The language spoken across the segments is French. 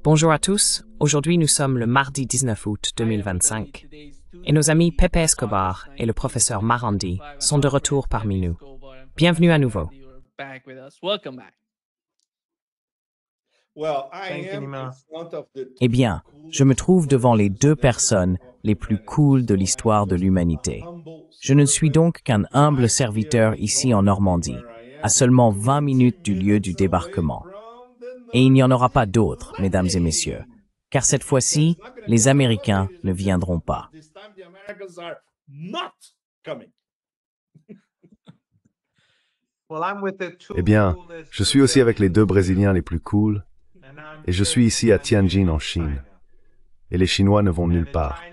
Bonjour à tous, aujourd'hui nous sommes le mardi 19 août 2025 et nos amis Pepe Escobar et le professeur Marandi sont de retour parmi nous. Bienvenue à nouveau. Eh bien, je me trouve devant les deux personnes les plus cool de l'histoire de l'humanité. Je ne suis donc qu'un humble serviteur ici en Normandie, à seulement 20 minutes du lieu du débarquement. Et il n'y en aura pas d'autres, mesdames et messieurs, car cette fois-ci, les Américains ne viendront pas. Eh bien, je suis aussi avec les deux Brésiliens les plus cool, et je suis ici à Tianjin en Chine. Et les Chinois ne vont nulle part.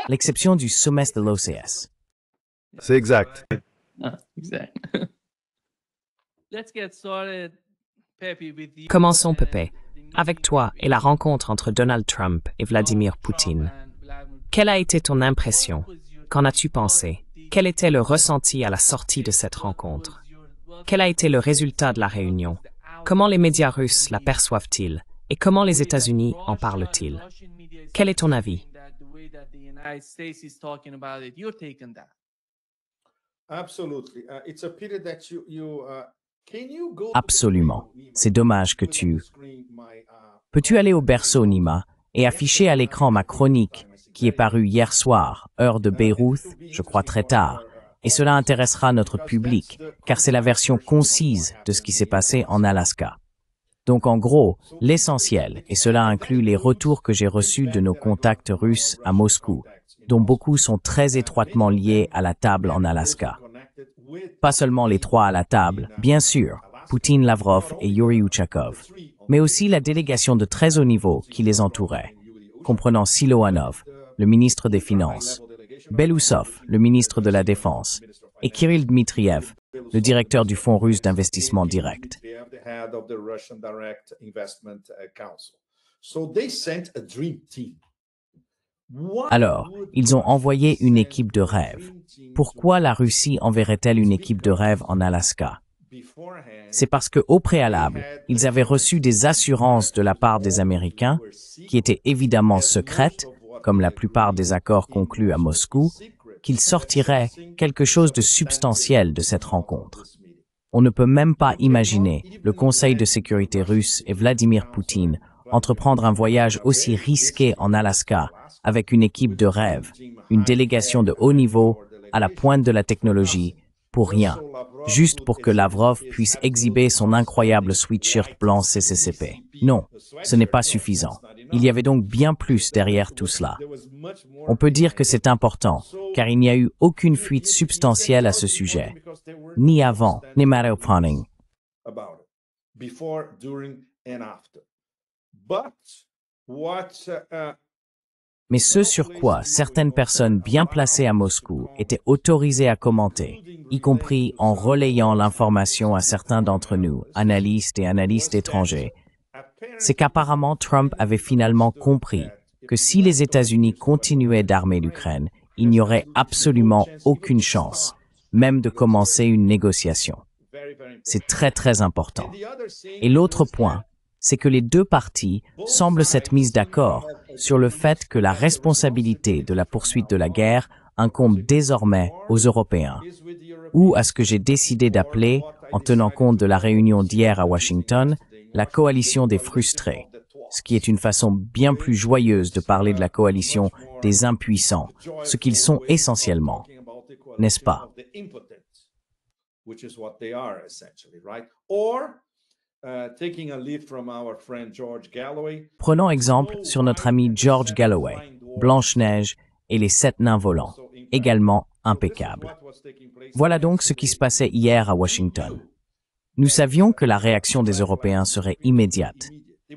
L'exception du sommet de l'OCS. C'est exact. Commençons Pepe, avec toi et la rencontre entre Donald Trump et Vladimir Poutine. Quelle a été ton impression? Qu'en as-tu pensé? Quel était le ressenti à la sortie de cette rencontre? Quel a été le résultat de la réunion? Comment les médias russes la perçoivent-ils? Et comment les États-Unis en parlent-ils? Quel est ton avis? Absolument. C'est dommage que tu... Peux-tu aller au berceau, Nima, et afficher à l'écran ma chronique qui est parue hier soir, heure de Beyrouth, je crois très tard, et cela intéressera notre public, car c'est la version concise de ce qui s'est passé en Alaska. Donc en gros, l'essentiel, et cela inclut les retours que j'ai reçus de nos contacts russes à Moscou, dont beaucoup sont très étroitement liés à la table en Alaska. Pas seulement les trois à la table, bien sûr, Poutine, Lavrov et Yuri Ushakov, mais aussi la délégation de très haut niveau qui les entourait, comprenant Siloanov, le ministre des Finances, Belousov, le ministre de la Défense, et Kirill Dmitriev, le directeur du Fonds russe d'investissement direct. Alors, ils ont envoyé une équipe de rêve. Pourquoi la Russie enverrait-elle une équipe de rêve en Alaska? C'est parce qu'au préalable, ils avaient reçu des assurances de la part des Américains, qui étaient évidemment secrètes, comme la plupart des accords conclus à Moscou, qu'il sortirait quelque chose de substantiel de cette rencontre. On ne peut même pas imaginer le Conseil de sécurité russe et Vladimir Poutine entreprendre un voyage aussi risqué en Alaska avec une équipe de rêve, une délégation de haut niveau à la pointe de la technologie, pour rien, juste pour que Lavrov puisse exhiber son incroyable sweatshirt blanc CCCP. Non, ce n'est pas suffisant. Il y avait donc bien plus derrière tout cela. On peut dire que c'est important, car il n'y a eu aucune fuite substantielle à ce sujet, ni avant, ni matter-planning. Mais ce sur quoi certaines personnes bien placées à Moscou étaient autorisées à commenter, y compris en relayant l'information à certains d'entre nous, analystes et analystes étrangers, c'est qu'apparemment Trump avait finalement compris que si les États-Unis continuaient d'armer l'Ukraine, il n'y aurait absolument aucune chance, même de commencer une négociation. C'est très très important. Et l'autre point, c'est que les deux parties semblent s'être mises d'accord sur le fait que la responsabilité de la poursuite de la guerre incombe désormais aux Européens, ou à ce que j'ai décidé d'appeler, en tenant compte de la réunion d'hier à Washington, la coalition des frustrés, ce qui est une façon bien plus joyeuse de parler de la coalition des impuissants, ce qu'ils sont essentiellement, n'est-ce pas? Prenons exemple sur notre ami George Galloway, Blanche-Neige et les 7 nains volants, également impeccables. Voilà donc ce qui se passait hier à Washington. Nous savions que la réaction des Européens serait immédiate.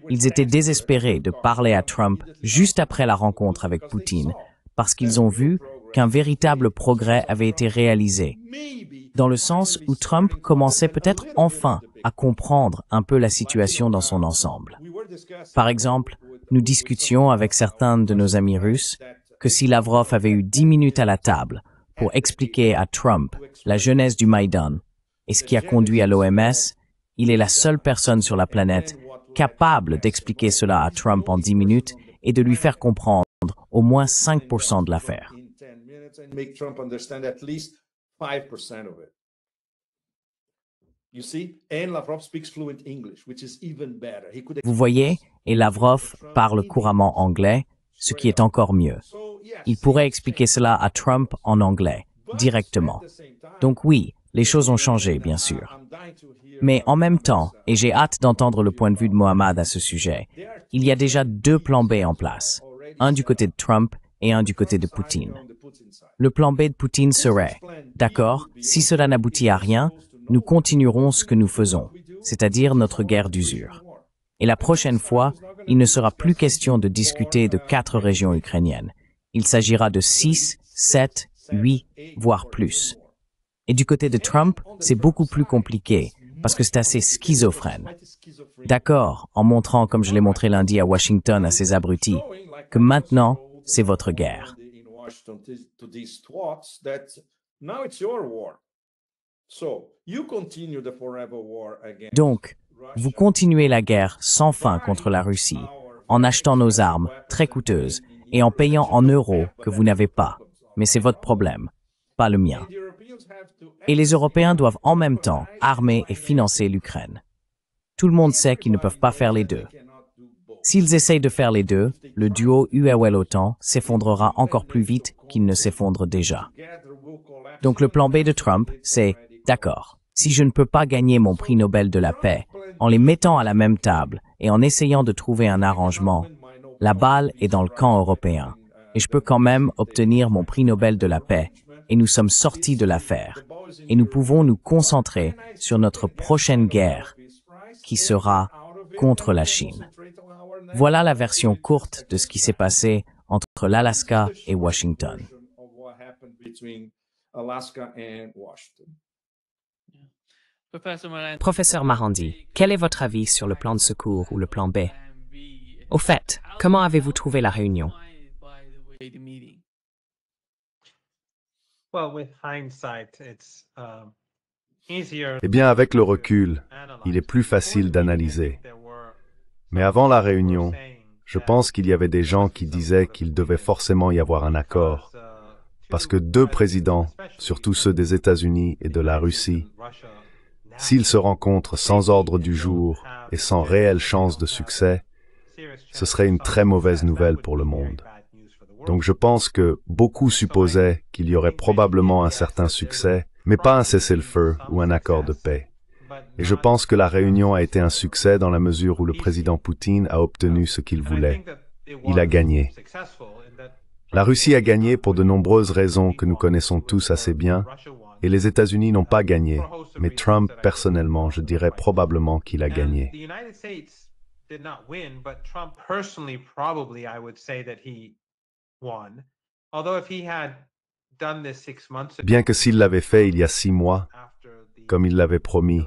Ils étaient désespérés de parler à Trump juste après la rencontre avec Poutine, parce qu'ils ont vu qu'un véritable progrès avait été réalisé, dans le sens où Trump commençait peut-être enfin à comprendre un peu la situation dans son ensemble. Par exemple, nous discutions avec certains de nos amis russes que si Lavrov avait eu 10 minutes à la table pour expliquer à Trump la genèse du Maïdan et ce qui a conduit à l'OMS, il est la seule personne sur la planète capable d'expliquer cela à Trump en 10 minutes et de lui faire comprendre au moins 5% de l'affaire. Vous voyez, et Lavrov parle couramment anglais, ce qui est encore mieux. Il pourrait expliquer cela à Trump en anglais, directement. Donc oui, les choses ont changé, bien sûr. Mais en même temps, et j'ai hâte d'entendre le point de vue de Mohammad à ce sujet, il y a déjà 2 plans B en place, un du côté de Trump et un du côté de Poutine. Le plan B de Poutine serait, d'accord, si cela n'aboutit à rien, nous continuerons ce que nous faisons, c'est-à-dire notre guerre d'usure. Et la prochaine fois, il ne sera plus question de discuter de 4 régions ukrainiennes. Il s'agira de 6, 7, 8, voire plus. Et du côté de Trump, c'est beaucoup plus compliqué, parce que c'est assez schizophrène. D'accord, en montrant, comme je l'ai montré lundi à Washington à ces abrutis, que maintenant, c'est votre guerre. Donc, vous continuez la guerre sans fin contre la Russie, en achetant nos armes, très coûteuses, et en payant en euros que vous n'avez pas. Mais c'est votre problème, pas le mien. Et les Européens doivent en même temps armer et financer l'Ukraine. Tout le monde sait qu'ils ne peuvent pas faire les deux. S'ils essayent de faire les deux, le duo UE-OTAN s'effondrera encore plus vite qu'il ne s'effondre déjà. Donc le plan B de Trump, c'est « d'accord, si je ne peux pas gagner mon prix Nobel de la paix, en les mettant à la même table et en essayant de trouver un arrangement, la balle est dans le camp européen, et je peux quand même obtenir mon prix Nobel de la paix, et nous sommes sortis de l'affaire, et nous pouvons nous concentrer sur notre prochaine guerre, qui sera contre la Chine. » Voilà la version courte de ce qui s'est passé entre l'Alaska et Washington. Professeur Marandi, quel est votre avis sur le plan de secours ou le plan B? Au fait, comment avez-vous trouvé la réunion? Eh bien, avec le recul, il est plus facile d'analyser. Mais avant la réunion, je pense qu'il y avait des gens qui disaient qu'il devait forcément y avoir un accord, parce que 2 présidents, surtout ceux des États-Unis et de la Russie, s'ils se rencontrent sans ordre du jour et sans réelle chance de succès, ce serait une très mauvaise nouvelle pour le monde. Donc je pense que beaucoup supposaient qu'il y aurait probablement un certain succès, mais pas un cessez-le-feu ou un accord de paix. Et je pense que la réunion a été un succès dans la mesure où le président Poutine a obtenu ce qu'il voulait. Il a gagné. La Russie a gagné pour de nombreuses raisons que nous connaissons tous assez bien, et les États-Unis n'ont pas gagné. Mais Trump, personnellement, je dirais probablement qu'il a gagné. Bien que s'il l'avait fait il y a 6 mois, comme il l'avait promis,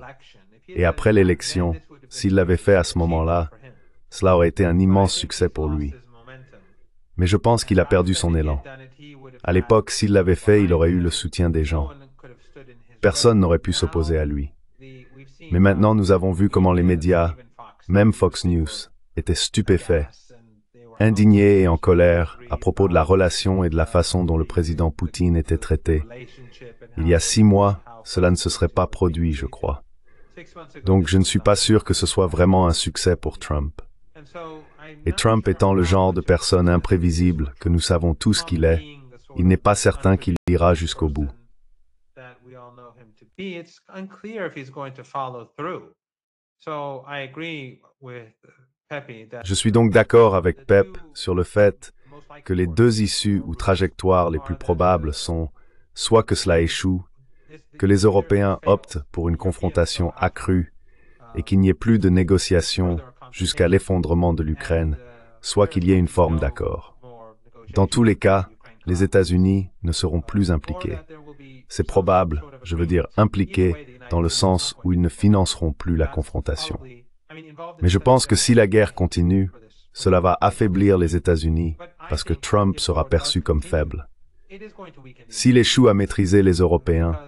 et après l'élection, s'il l'avait fait à ce moment-là, cela aurait été un immense succès pour lui. Mais je pense qu'il a perdu son élan. À l'époque, s'il l'avait fait, il aurait eu le soutien des gens. Personne n'aurait pu s'opposer à lui. Mais maintenant, nous avons vu comment les médias, même Fox News, étaient stupéfaits, indignés et en colère à propos de la relation et de la façon dont le président Poutine était traité. Il y a 6 mois, cela ne se serait pas produit, je crois. Donc je ne suis pas sûr que ce soit vraiment un succès pour Trump. Et Trump étant le genre de personne imprévisible que nous savons tous qu'il est, il n'est pas certain qu'il ira jusqu'au bout. Je suis donc d'accord avec Pep sur le fait que les 2 issues ou trajectoires les plus probables sont soit que cela échoue, que les Européens optent pour une confrontation accrue et qu'il n'y ait plus de négociations jusqu'à l'effondrement de l'Ukraine, soit qu'il y ait une forme d'accord. Dans tous les cas, les États-Unis ne seront plus impliqués. C'est probable, je veux dire impliqués, dans le sens où ils ne financeront plus la confrontation. Mais je pense que si la guerre continue, cela va affaiblir les États-Unis parce que Trump sera perçu comme faible. S'il échoue à maîtriser les Européens,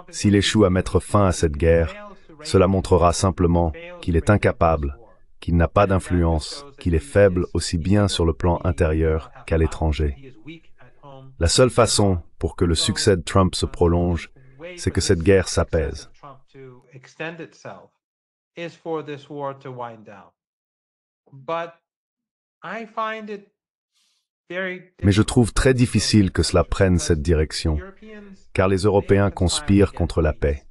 s'il échoue à mettre fin à cette guerre, cela montrera simplement qu'il est incapable, qu'il n'a pas d'influence, qu'il est faible aussi bien sur le plan intérieur qu'à l'étranger. La seule façon pour que le succès de Trump se prolonge, c'est que cette guerre s'apaise. Mais je trouve très difficile que cela prenne cette direction, car les Européens conspirent contre la paix.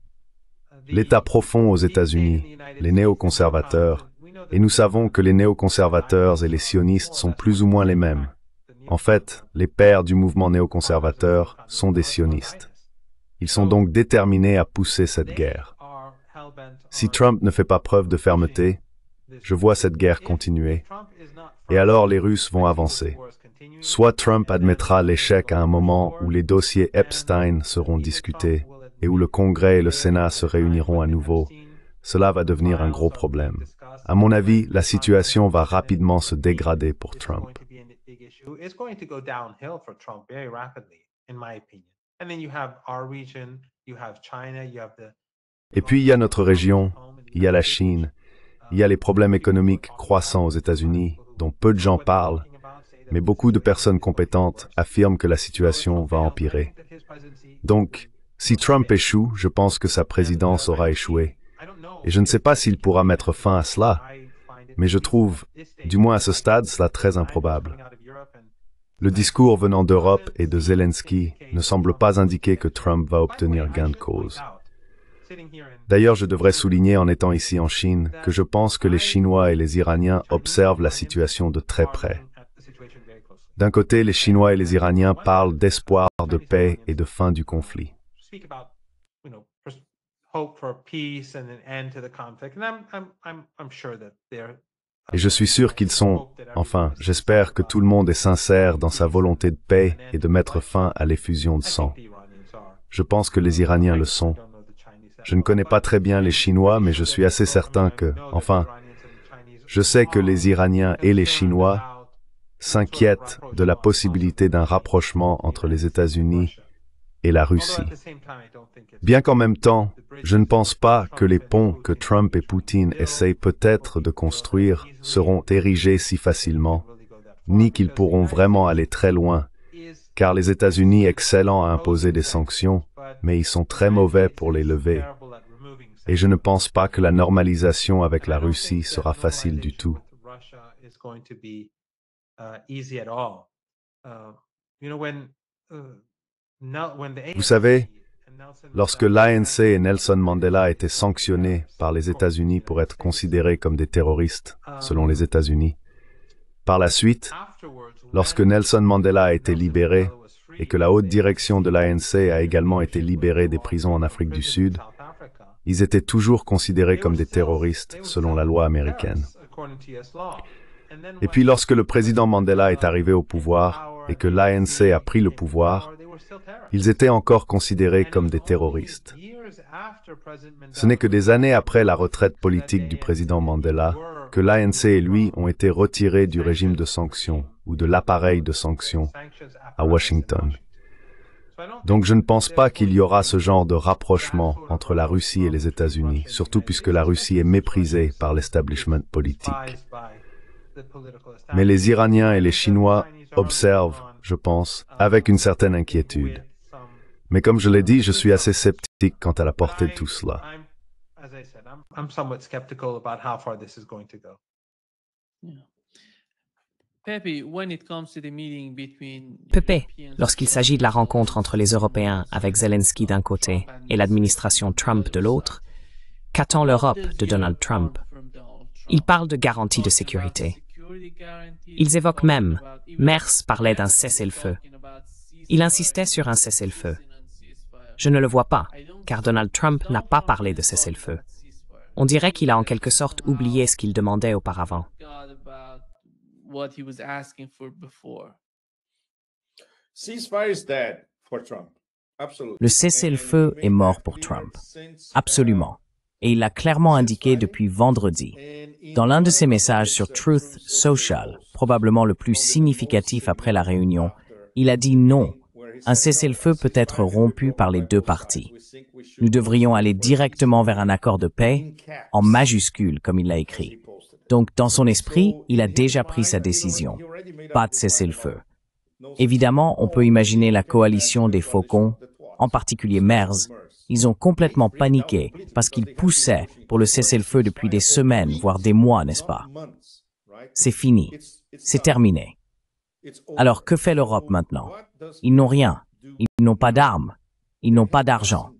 L'État profond aux États-Unis, les néoconservateurs, et nous savons que les néoconservateurs et les sionistes sont plus ou moins les mêmes. En fait, les pères du mouvement néoconservateur sont des sionistes. Ils sont donc déterminés à pousser cette guerre. Si Trump ne fait pas preuve de fermeté, je vois cette guerre continuer, et alors les Russes vont avancer. Soit Trump admettra l'échec à un moment où les dossiers Epstein seront discutés et où le Congrès et le Sénat se réuniront à nouveau. Cela va devenir un gros problème. À mon avis, la situation va rapidement se dégrader pour Trump. Et puis il y a notre région, il y a la Chine, il y a les problèmes économiques croissants aux États-Unis, dont peu de gens parlent, mais beaucoup de personnes compétentes affirment que la situation va empirer. Donc, si Trump échoue, je pense que sa présidence aura échoué. Et je ne sais pas s'il pourra mettre fin à cela, mais je trouve, du moins à ce stade, cela très improbable. Le discours venant d'Europe et de Zelensky ne semble pas indiquer que Trump va obtenir gain de cause. D'ailleurs, je devrais souligner en étant ici en Chine que je pense que les Chinois et les Iraniens observent la situation de très près. D'un côté, les Chinois et les Iraniens parlent d'espoir de paix et de fin du conflit. Et je suis sûr qu'ils sont, enfin, j'espère que tout le monde est sincère dans sa volonté de paix et de mettre fin à l'effusion de sang. Je pense que les Iraniens le sont. Je ne connais pas très bien les Chinois, mais je suis assez certain que, enfin, je sais que les Iraniens et les Chinois s'inquiètent de la possibilité d'un rapprochement entre les États-Unis et la Russie. Bien qu'en même temps, je ne pense pas que les ponts que Trump et Poutine essayent peut-être de construire seront érigés si facilement, ni qu'ils pourront vraiment aller très loin, car les États-Unis excellent à imposer des sanctions, mais ils sont très mauvais pour les lever. Et je ne pense pas que la normalisation avec la Russie sera facile du tout. Vous savez, lorsque l'ANC et Nelson Mandela étaient sanctionnés par les États-Unis pour être considérés comme des terroristes, selon les États-Unis, par la suite, lorsque Nelson Mandela a été libéré et que la haute direction de l'ANC a également été libérée des prisons en Afrique du Sud, ils étaient toujours considérés comme des terroristes, selon la loi américaine. Et puis lorsque le président Mandela est arrivé au pouvoir et que l'ANC a pris le pouvoir, ils étaient encore considérés comme des terroristes. Ce n'est que des années après la retraite politique du président Mandela que l'ANC et lui ont été retirés du régime de sanctions ou de l'appareil de sanctions à Washington. Donc je ne pense pas qu'il y aura ce genre de rapprochement entre la Russie et les États-Unis, surtout puisque la Russie est méprisée par l'establishment politique. Mais les Iraniens et les Chinois observent, je pense, avec une certaine inquiétude. Mais comme je l'ai dit, je suis assez sceptique quant à la portée de tout cela. Pepe, lorsqu'il s'agit de la rencontre entre les Européens avec Zelensky d'un côté et l'administration Trump de l'autre, qu'attend l'Europe de Donald Trump? Il parle de garantie de sécurité. Ils évoquent même, Merz parlait d'un cessez-le-feu. Il insistait sur un cessez-le-feu. Je ne le vois pas, car Donald Trump n'a pas parlé de cessez-le-feu. On dirait qu'il a en quelque sorte oublié ce qu'il demandait auparavant. Le cessez-le-feu est mort pour Trump. Absolument. Et il l'a clairement indiqué depuis vendredi. Dans l'un de ses messages sur Truth Social, probablement le plus significatif après la réunion, il a dit non. Un cessez-le-feu peut être rompu par les deux parties. Nous devrions aller directement vers un accord de paix, en majuscule comme il l'a écrit. Donc, dans son esprit, il a déjà pris sa décision. Pas de cessez-le-feu. Évidemment, on peut imaginer la coalition des faucons, en particulier Merz. Ils ont complètement paniqué parce qu'ils poussaient pour le cessez-le-feu depuis des semaines, voire des mois, n'est-ce pas? C'est fini. C'est terminé. Alors, que fait l'Europe maintenant? Ils n'ont rien. Ils n'ont pas d'armes. Ils n'ont pas d'argent.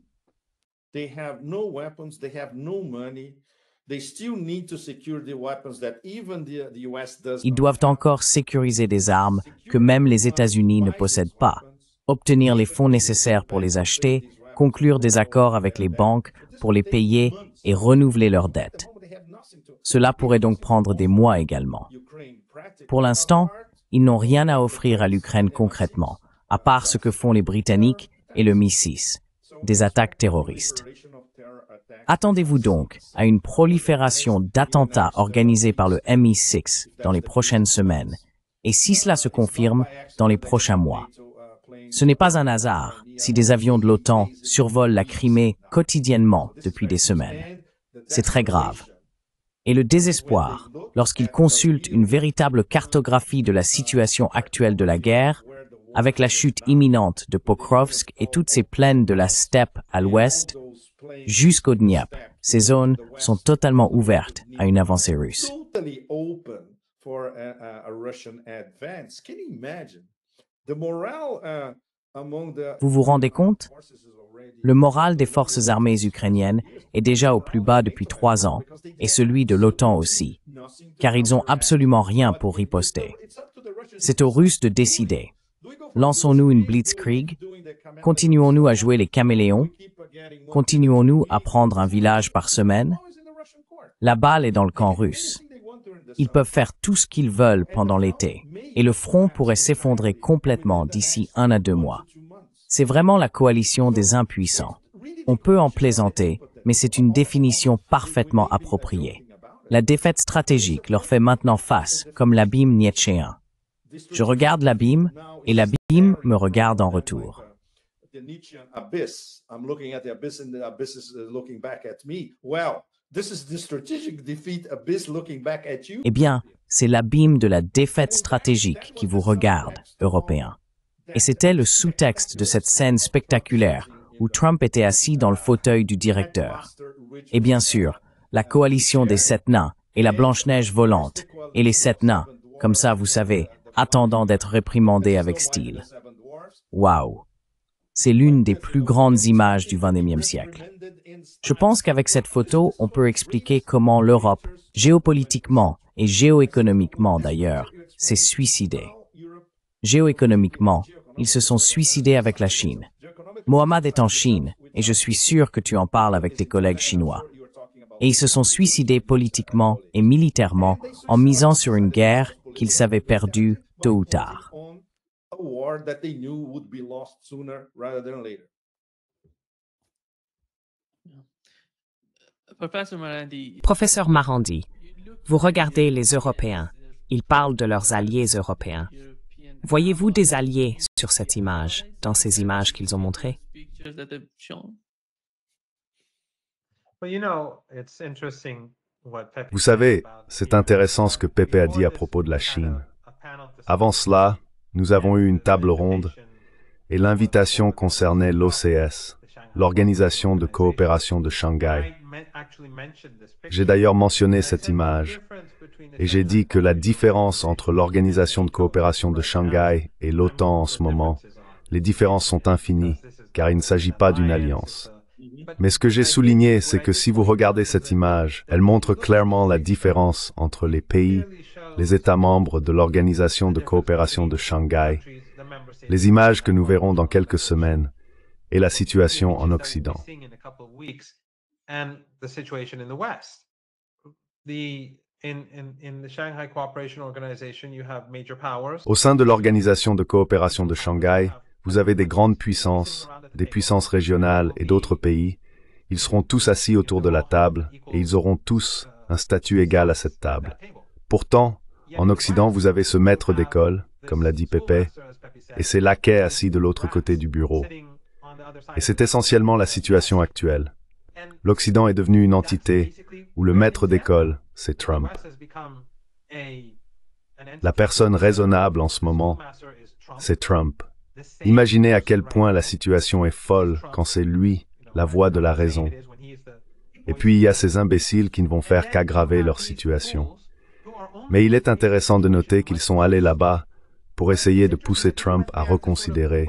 Ils doivent encore sécuriser des armes que même les États-Unis ne possèdent pas, obtenir les fonds nécessaires pour les acheter, conclure des accords avec les banques pour les payer et renouveler leurs dettes. Cela pourrait donc prendre des mois également. Pour l'instant, ils n'ont rien à offrir à l'Ukraine concrètement, à part ce que font les Britanniques et le Mi-6, des attaques terroristes. Attendez-vous donc à une prolifération d'attentats organisés par le MI6 dans les prochaines semaines, et si cela se confirme, dans les prochains mois. Ce n'est pas un hasard si des avions de l'OTAN survolent la Crimée quotidiennement depuis des semaines. C'est très grave. Et le désespoir, lorsqu'ils consultent une véritable cartographie de la situation actuelle de la guerre, avec la chute imminente de Pokrovsk et toutes ces plaines de la steppe à l'ouest, jusqu'au Dniepr, ces zones sont totalement ouvertes à une avancée russe. Vous vous rendez compte? Le moral des forces armées ukrainiennes est déjà au plus bas depuis 3 ans, et celui de l'OTAN aussi, car ils n'ont absolument rien pour riposter. C'est aux Russes de décider. Lançons-nous une blitzkrieg? Continuons-nous à jouer les caméléons? Continuons-nous à prendre un village par semaine? La balle est dans le camp russe. Ils peuvent faire tout ce qu'ils veulent pendant l'été, et le front pourrait s'effondrer complètement d'ici 1 à 2 mois. C'est vraiment la coalition des impuissants. On peut en plaisanter, mais c'est une définition parfaitement appropriée. La défaite stratégique leur fait maintenant face, comme l'abîme nietzschéen. Je regarde l'abîme, et l'abîme me regarde en retour. Eh bien, c'est l'abîme de la défaite stratégique qui vous regarde, Européens. Et c'était le sous-texte de cette scène spectaculaire où Trump était assis dans le fauteuil du directeur. Et bien sûr, la coalition des 7 nains et la Blanche-Neige volante, et les 7 nains, comme ça vous savez, attendant d'être réprimandés avec style. Waouh! C'est l'une des plus grandes images du XXe siècle. Je pense qu'avec cette photo, on peut expliquer comment l'Europe, géopolitiquement et géoéconomiquement d'ailleurs, s'est suicidée. Géoéconomiquement, ils se sont suicidés avec la Chine. Mohamed est en Chine, et je suis sûr que tu en parles avec tes collègues chinois. Et ils se sont suicidés politiquement et militairement en misant sur une guerre qu'ils savaient perdue tôt ou tard. Professeur Marandi, vous regardez les Européens. Ils parlent de leurs alliés européens. Voyez-vous des alliés sur cette image, dans ces images qu'ils ont montrées? Vous savez, c'est intéressant ce que Pepe a dit à propos de la Chine. Avant cela, nous avons eu une table ronde et l'invitation concernait l'OCS, l'Organisation de coopération de Shanghai. J'ai d'ailleurs mentionné cette image et j'ai dit que la différence entre l'Organisation de coopération de Shanghai et l'OTAN en ce moment, les différences sont infinies car il ne s'agit pas d'une alliance. Mais ce que j'ai souligné, c'est que si vous regardez cette image, elle montre clairement la différence entre les pays, les États membres de l'Organisation de coopération de Shanghai, les images que nous verrons dans quelques semaines, et la situation en Occident. Au sein de l'Organisation de coopération de Shanghai, vous avez des grandes puissances, des puissances régionales et d'autres pays. Ils seront tous assis autour de la table et ils auront tous un statut égal à cette table. Pourtant, en Occident, vous avez ce maître d'école, comme l'a dit Pepe, et ces laquais assis de l'autre côté du bureau. Et c'est essentiellement la situation actuelle. L'Occident est devenu une entité où le maître d'école, c'est Trump. La personne raisonnable en ce moment, c'est Trump. Imaginez à quel point la situation est folle quand c'est lui, la voix de la raison. Et puis il y a ces imbéciles qui ne vont faire qu'aggraver leur situation. Mais il est intéressant de noter qu'ils sont allés là-bas pour essayer de pousser Trump à reconsidérer,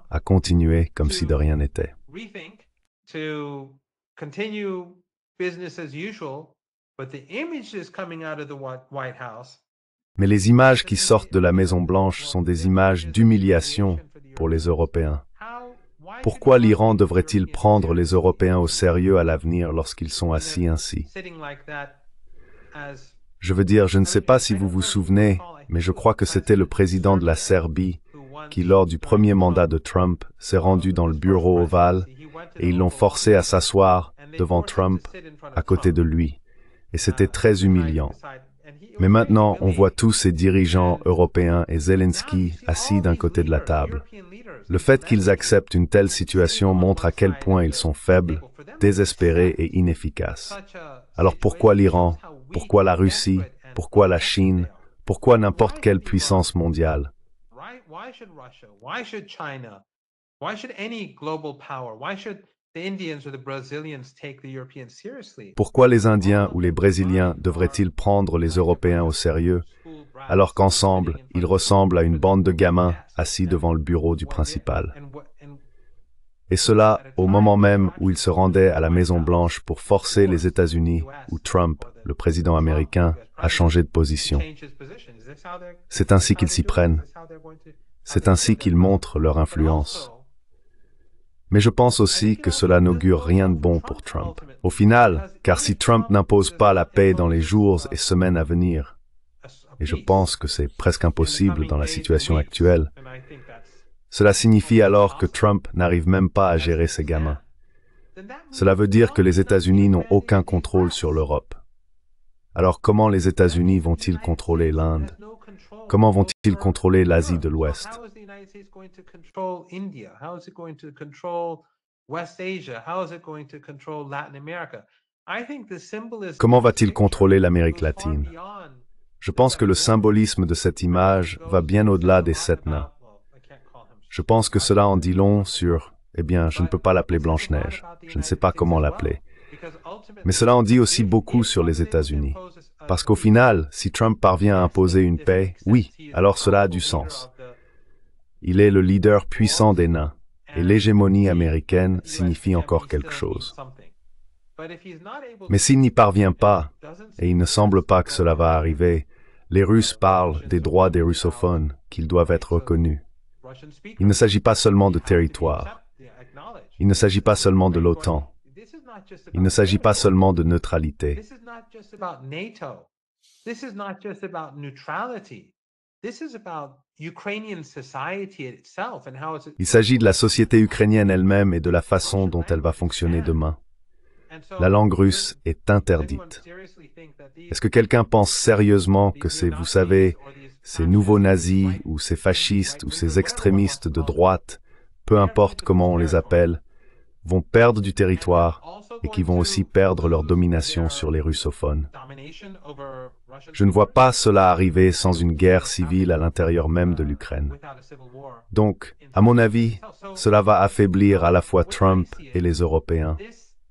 à continuer comme si de rien n'était. Mais les images qui sortent de la Maison-Blanche sont des images d'humiliation pour les Européens. Pourquoi l'Iran devrait-il prendre les Européens au sérieux à l'avenir lorsqu'ils sont assis ainsi? Je veux dire, je ne sais pas si vous vous souvenez, mais je crois que c'était le président de la Serbie qui, lors du premier mandat de Trump, s'est rendu dans le bureau ovale et ils l'ont forcé à s'asseoir devant Trump, à côté de lui. Et c'était très humiliant. Mais maintenant, on voit tous ces dirigeants européens et Zelensky assis d'un côté de la table. Le fait qu'ils acceptent une telle situation montre à quel point ils sont faibles, désespérés et inefficaces. Alors pourquoi l'Iran? Pourquoi la Russie? Pourquoi la Chine? Pourquoi n'importe quelle puissance mondiale? Pourquoi les Indiens ou les Brésiliens devraient-ils prendre les Européens au sérieux, alors qu'ensemble, ils ressemblent à une bande de gamins assis devant le bureau du principal? Et cela au moment même où ils se rendaient à la Maison-Blanche pour forcer les États-Unis, où Trump, le président américain, a changé de position. C'est ainsi qu'ils s'y prennent. C'est ainsi qu'ils montrent leur influence. Mais je pense aussi que cela n'augure rien de bon pour Trump. Au final, car si Trump n'impose pas la paix dans les jours et semaines à venir, et je pense que c'est presque impossible dans la situation actuelle, cela signifie alors que Trump n'arrive même pas à gérer ses gamins. Cela veut dire que les États-Unis n'ont aucun contrôle sur l'Europe. Alors comment les États-Unis vont-ils contrôler l'Inde? Comment vont-ils contrôler l'Asie de l'Ouest? Comment va-t-il contrôler l'Amérique latine? Je pense que le symbolisme de cette image va bien au-delà des 7 nains. Je pense que cela en dit long sur, je ne peux pas l'appeler Blanche-Neige, je ne sais pas comment l'appeler. Mais cela en dit aussi beaucoup sur les États-Unis. Parce qu'au final, si Trump parvient à imposer une paix, oui, alors cela a du sens. Il est le leader puissant des nains, et l'hégémonie américaine signifie encore quelque chose. Mais s'il n'y parvient pas, et il ne semble pas que cela va arriver, les Russes parlent des droits des russophones, qu'ils doivent être reconnus. Il ne s'agit pas seulement de territoire. Il ne s'agit pas seulement de l'OTAN. Il ne s'agit pas seulement de neutralité. Il s'agit de la société ukrainienne elle-même et de la façon dont elle va fonctionner demain. La langue russe est interdite. Est-ce que quelqu'un pense sérieusement que c'est, vous savez, ces nouveaux nazis ou ces fascistes ou ces extrémistes de droite, peu importe comment on les appelle, vont perdre du territoire et qui vont aussi perdre leur domination sur les russophones? Je ne vois pas cela arriver sans une guerre civile à l'intérieur même de l'Ukraine. Donc, à mon avis, cela va affaiblir à la fois Trump et les Européens.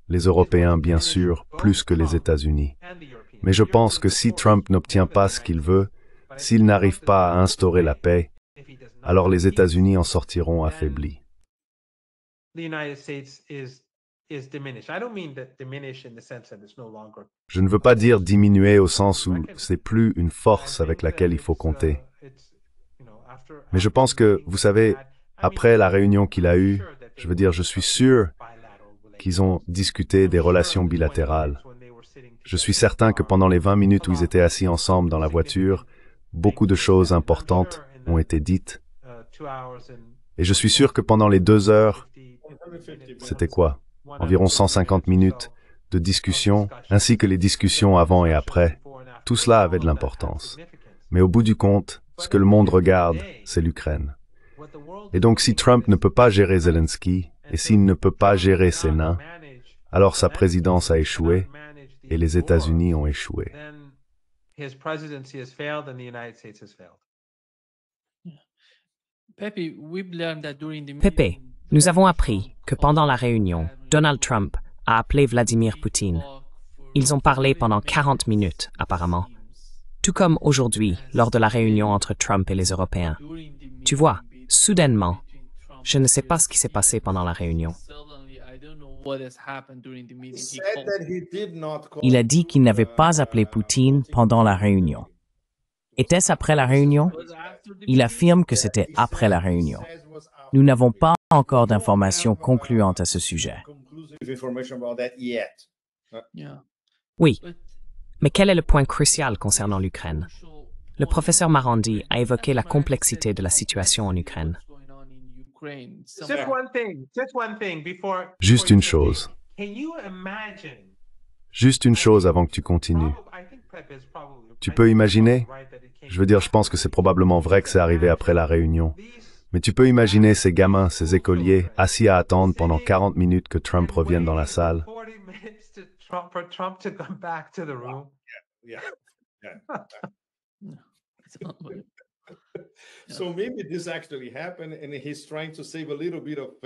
Les Européens, bien sûr, plus que les États-Unis. Mais je pense que si Trump n'obtient pas ce qu'il veut, s'il n'arrive pas à instaurer la paix, alors les États-Unis en sortiront affaiblis. Je ne veux pas dire diminuer au sens où c'est plus une force avec laquelle il faut compter. Mais je pense que, vous savez, après la réunion qu'il a eue, je suis sûr qu'ils ont discuté des relations bilatérales. Je suis certain que pendant les 20 minutes où ils étaient assis ensemble dans la voiture, beaucoup de choses importantes ont été dites. Et je suis sûr que pendant les 2 heures, c'était quoi? Environ 150 minutes de discussion, ainsi que les discussions avant et après. Tout cela avait de l'importance. Mais au bout du compte, ce que le monde regarde, c'est l'Ukraine. Et donc si Trump ne peut pas gérer Zelensky, et s'il ne peut pas gérer ses nains, alors sa présidence a échoué et les États-Unis ont échoué. Pepe, nous avons appris que pendant la réunion, Donald Trump a appelé Vladimir Poutine. Ils ont parlé pendant 40 minutes, apparemment. Tout comme aujourd'hui, lors de la réunion entre Trump et les Européens. Tu vois, soudainement, je ne sais pas ce qui s'est passé pendant la réunion. Il a dit qu'il n'avait pas appelé Poutine pendant la réunion. Était-ce après la réunion? Il affirme que c'était après la réunion. Nous n'avons pas encore d'informations concluantes à ce sujet. Oui, mais quel est le point crucial concernant l'Ukraine? Le professeur Marandi a évoqué la complexité de la situation en Ukraine. Juste une chose. Juste une chose avant que tu continues. Tu peux imaginer? Je veux dire, je pense que c'est probablement vrai que c'est arrivé après la réunion. Mais tu peux imaginer ces gamins, ces écoliers, assis à attendre pendant 40 minutes que Trump revienne dans la salle?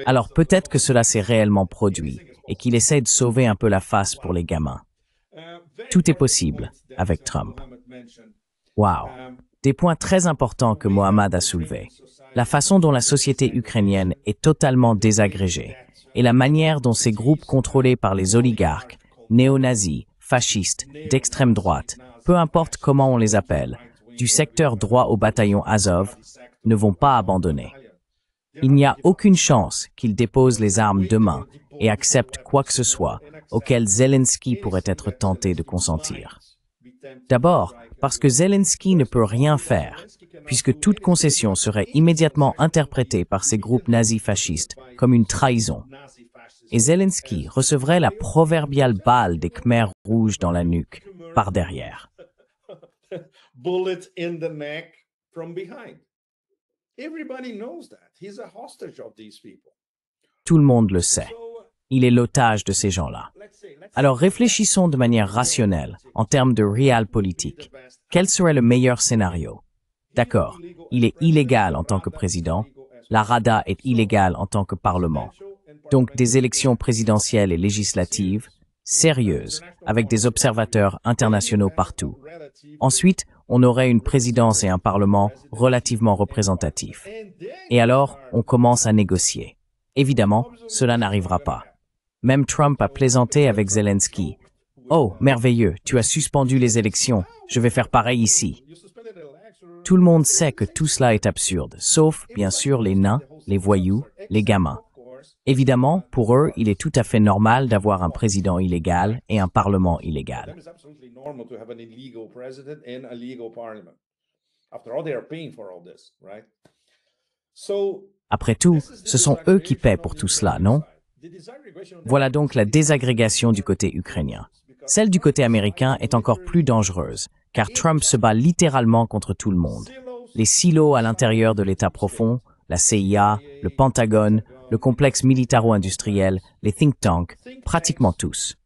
Alors peut-être que cela s'est réellement produit et qu'il essaie de sauver un peu la face pour les gamins. Tout est possible avec Trump. Wow! Des points très importants que Mohammad a soulevés. La façon dont la société ukrainienne est totalement désagrégée et la manière dont ces groupes contrôlés par les oligarques, néo-nazis, fascistes, d'extrême droite, peu importe comment on les appelle, du secteur droit au bataillon Azov, ne vont pas abandonner. Il n'y a aucune chance qu'ils déposent les armes demain et acceptent quoi que ce soit auquel Zelensky pourrait être tenté de consentir. D'abord, parce que Zelensky ne peut rien faire, puisque toute concession serait immédiatement interprétée par ces groupes nazis fascistes comme une trahison. Et Zelensky recevrait la proverbiale balle des Khmers rouges dans la nuque, par derrière. Bullet in the neck from behind. Everybody knows that. He's a hostage of these people. Tout le monde le sait. Il est l'otage de ces gens-là. Alors réfléchissons de manière rationnelle, en termes de realpolitik. Quel serait le meilleur scénario? D'accord, il est illégal en tant que président, la Rada est illégale en tant que parlement. Donc des élections présidentielles et législatives, sérieuses, avec des observateurs internationaux partout. Ensuite, on aurait une présidence et un parlement relativement représentatifs. Et alors, on commence à négocier. Évidemment, cela n'arrivera pas. Même Trump a plaisanté avec Zelensky. « Oh, merveilleux, tu as suspendu les élections, je vais faire pareil ici. » Tout le monde sait que tout cela est absurde, sauf, bien sûr, les nains, les voyous, les gamins. Évidemment, pour eux, il est tout à fait normal d'avoir un président illégal et un parlement illégal. Après tout, ce sont eux qui paient pour tout cela, non? Voilà donc la désagrégation du côté ukrainien. Celle du côté américain est encore plus dangereuse, car Trump se bat littéralement contre tout le monde. Les silos à l'intérieur de l'État profond, la CIA, le Pentagone, le complexe militaro-industriel, les think tanks, pratiquement tous.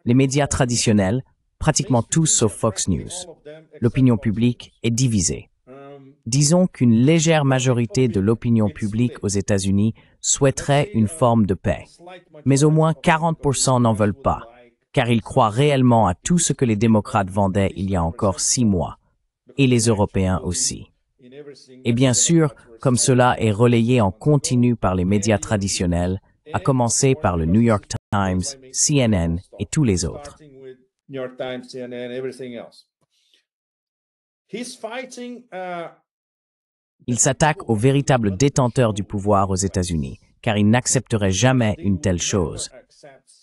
Les médias traditionnels, pratiquement tous sauf Fox News. L'opinion publique est divisée. Disons qu'une légère majorité de l'opinion publique aux États-Unis souhaiterait une forme de paix. Mais au moins 40% n'en veulent pas, car ils croient réellement à tout ce que les démocrates vendaient il y a encore 6 mois, et les Européens aussi. Et bien sûr, comme cela est relayé en continu par les médias traditionnels, à commencer par le New York Times, CNN et tous les autres. Il s'attaque aux véritables détenteurs du pouvoir aux États-Unis, car il n'accepterait jamais une telle chose,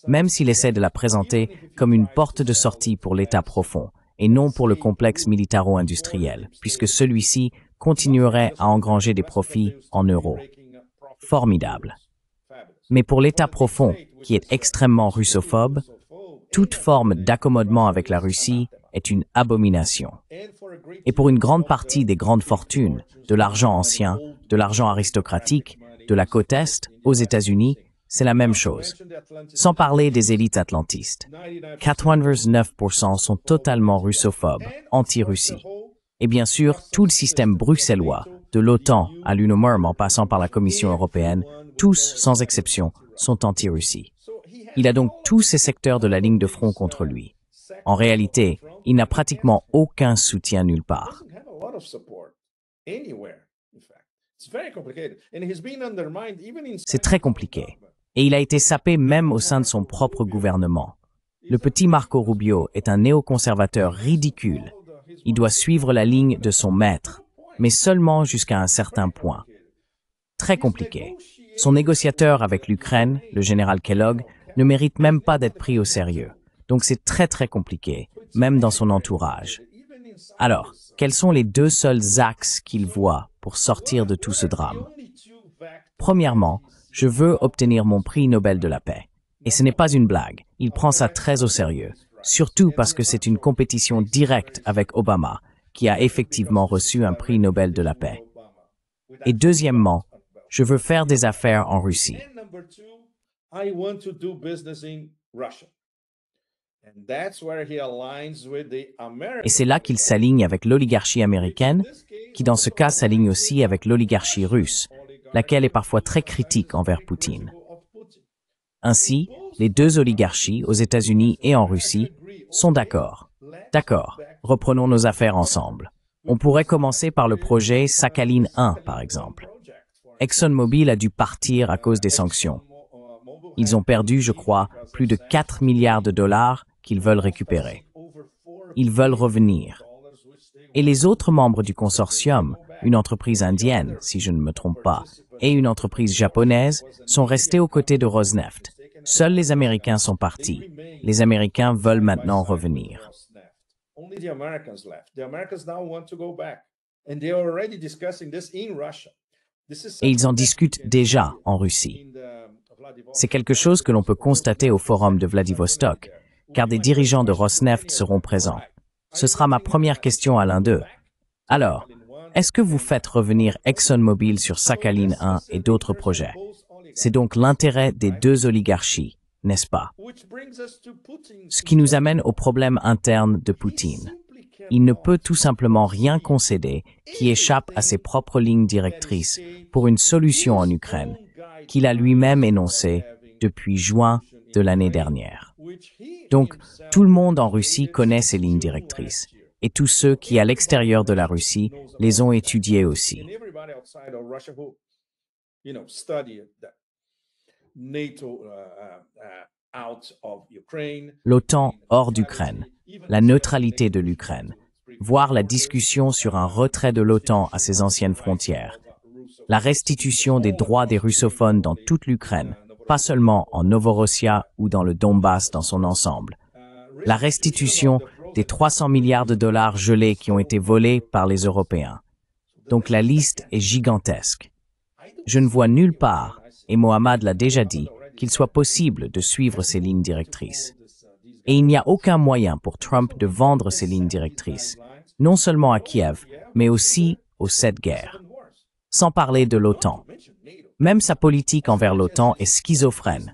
même s'il essaie de la présenter comme une porte de sortie pour l'État profond, et non pour le complexe militaro-industriel, puisque celui-ci continuerait à engranger des profits en euros. Formidable. Mais pour l'État profond, qui est extrêmement russophobe, toute forme d'accommodement avec la Russie est une abomination. Et pour une grande partie des grandes fortunes, de l'argent ancien, de l'argent aristocratique, de la côte Est, aux États-Unis, c'est la même chose. Sans parler des élites atlantistes. 99% sont totalement russophobes, anti-Russie. Et bien sûr, tout le système bruxellois, de l'OTAN à l'UNOMERM en passant par la Commission européenne, tous, sans exception, sont anti-Russie. Il a donc tous ces secteurs de la ligne de front contre lui. En réalité, il n'a pratiquement aucun soutien nulle part. C'est très compliqué. Et il a été sapé même au sein de son propre gouvernement. Le petit Marco Rubio est un néoconservateur ridicule. Il doit suivre la ligne de son maître, mais seulement jusqu'à un certain point. Très compliqué. Son négociateur avec l'Ukraine, le général Kellogg, ne mérite même pas d'être pris au sérieux. Donc c'est très compliqué, même dans son entourage. Alors, quels sont les deux seuls axes qu'il voit pour sortir de tout ce drame? Premièrement, je veux obtenir mon prix Nobel de la paix. Et ce n'est pas une blague, il prend ça très au sérieux, surtout parce que c'est une compétition directe avec Obama, qui a effectivement reçu un prix Nobel de la paix. Et deuxièmement, je veux faire des affaires en Russie. Et c'est là qu'il s'aligne avec l'oligarchie américaine, qui dans ce cas s'aligne aussi avec l'oligarchie russe, laquelle est parfois très critique envers Poutine. Ainsi, les deux oligarchies, aux États-Unis et en Russie, sont d'accord. D'accord, reprenons nos affaires ensemble. On pourrait commencer par le projet Sakhalin 1, par exemple. ExxonMobil a dû partir à cause des sanctions. Ils ont perdu, je crois, plus de 4 milliards de dollars qu'ils veulent récupérer. Ils veulent revenir. Et les autres membres du consortium, une entreprise indienne, si je ne me trompe pas, et une entreprise japonaise, sont restés aux côtés de Rosneft. Seuls les Américains sont partis. Les Américains veulent maintenant revenir. Et ils en discutent déjà en Russie. C'est quelque chose que l'on peut constater au forum de Vladivostok, car des dirigeants de Rosneft seront présents. Ce sera ma première question à l'un d'eux. Alors, est-ce que vous faites revenir ExxonMobil sur Sakhalin 1 et d'autres projets? C'est donc l'intérêt des deux oligarchies, n'est-ce pas? Ce qui nous amène au problème interne de Poutine. Il ne peut tout simplement rien concéder qui échappe à ses propres lignes directrices pour une solution en Ukraine, qu'il a lui-même énoncée depuis juin de l'année dernière. Donc, tout le monde en Russie connaît ces lignes directrices, et tous ceux qui, à l'extérieur de la Russie, les ont étudiées aussi. L'OTAN hors d'Ukraine, la neutralité de l'Ukraine, voire la discussion sur un retrait de l'OTAN à ses anciennes frontières, la restitution des droits des russophones dans toute l'Ukraine, pas seulement en Novorossia ou dans le Donbass dans son ensemble, la restitution des 300 milliards de dollars gelés qui ont été volés par les Européens. Donc la liste est gigantesque. Je ne vois nulle part, et Mohammad l'a déjà dit, qu'il soit possible de suivre ces lignes directrices. Et il n'y a aucun moyen pour Trump de vendre ces lignes directrices, non seulement à Kiev, mais aussi aux 7 guerres. Sans parler de l'OTAN. Même sa politique envers l'OTAN est schizophrène.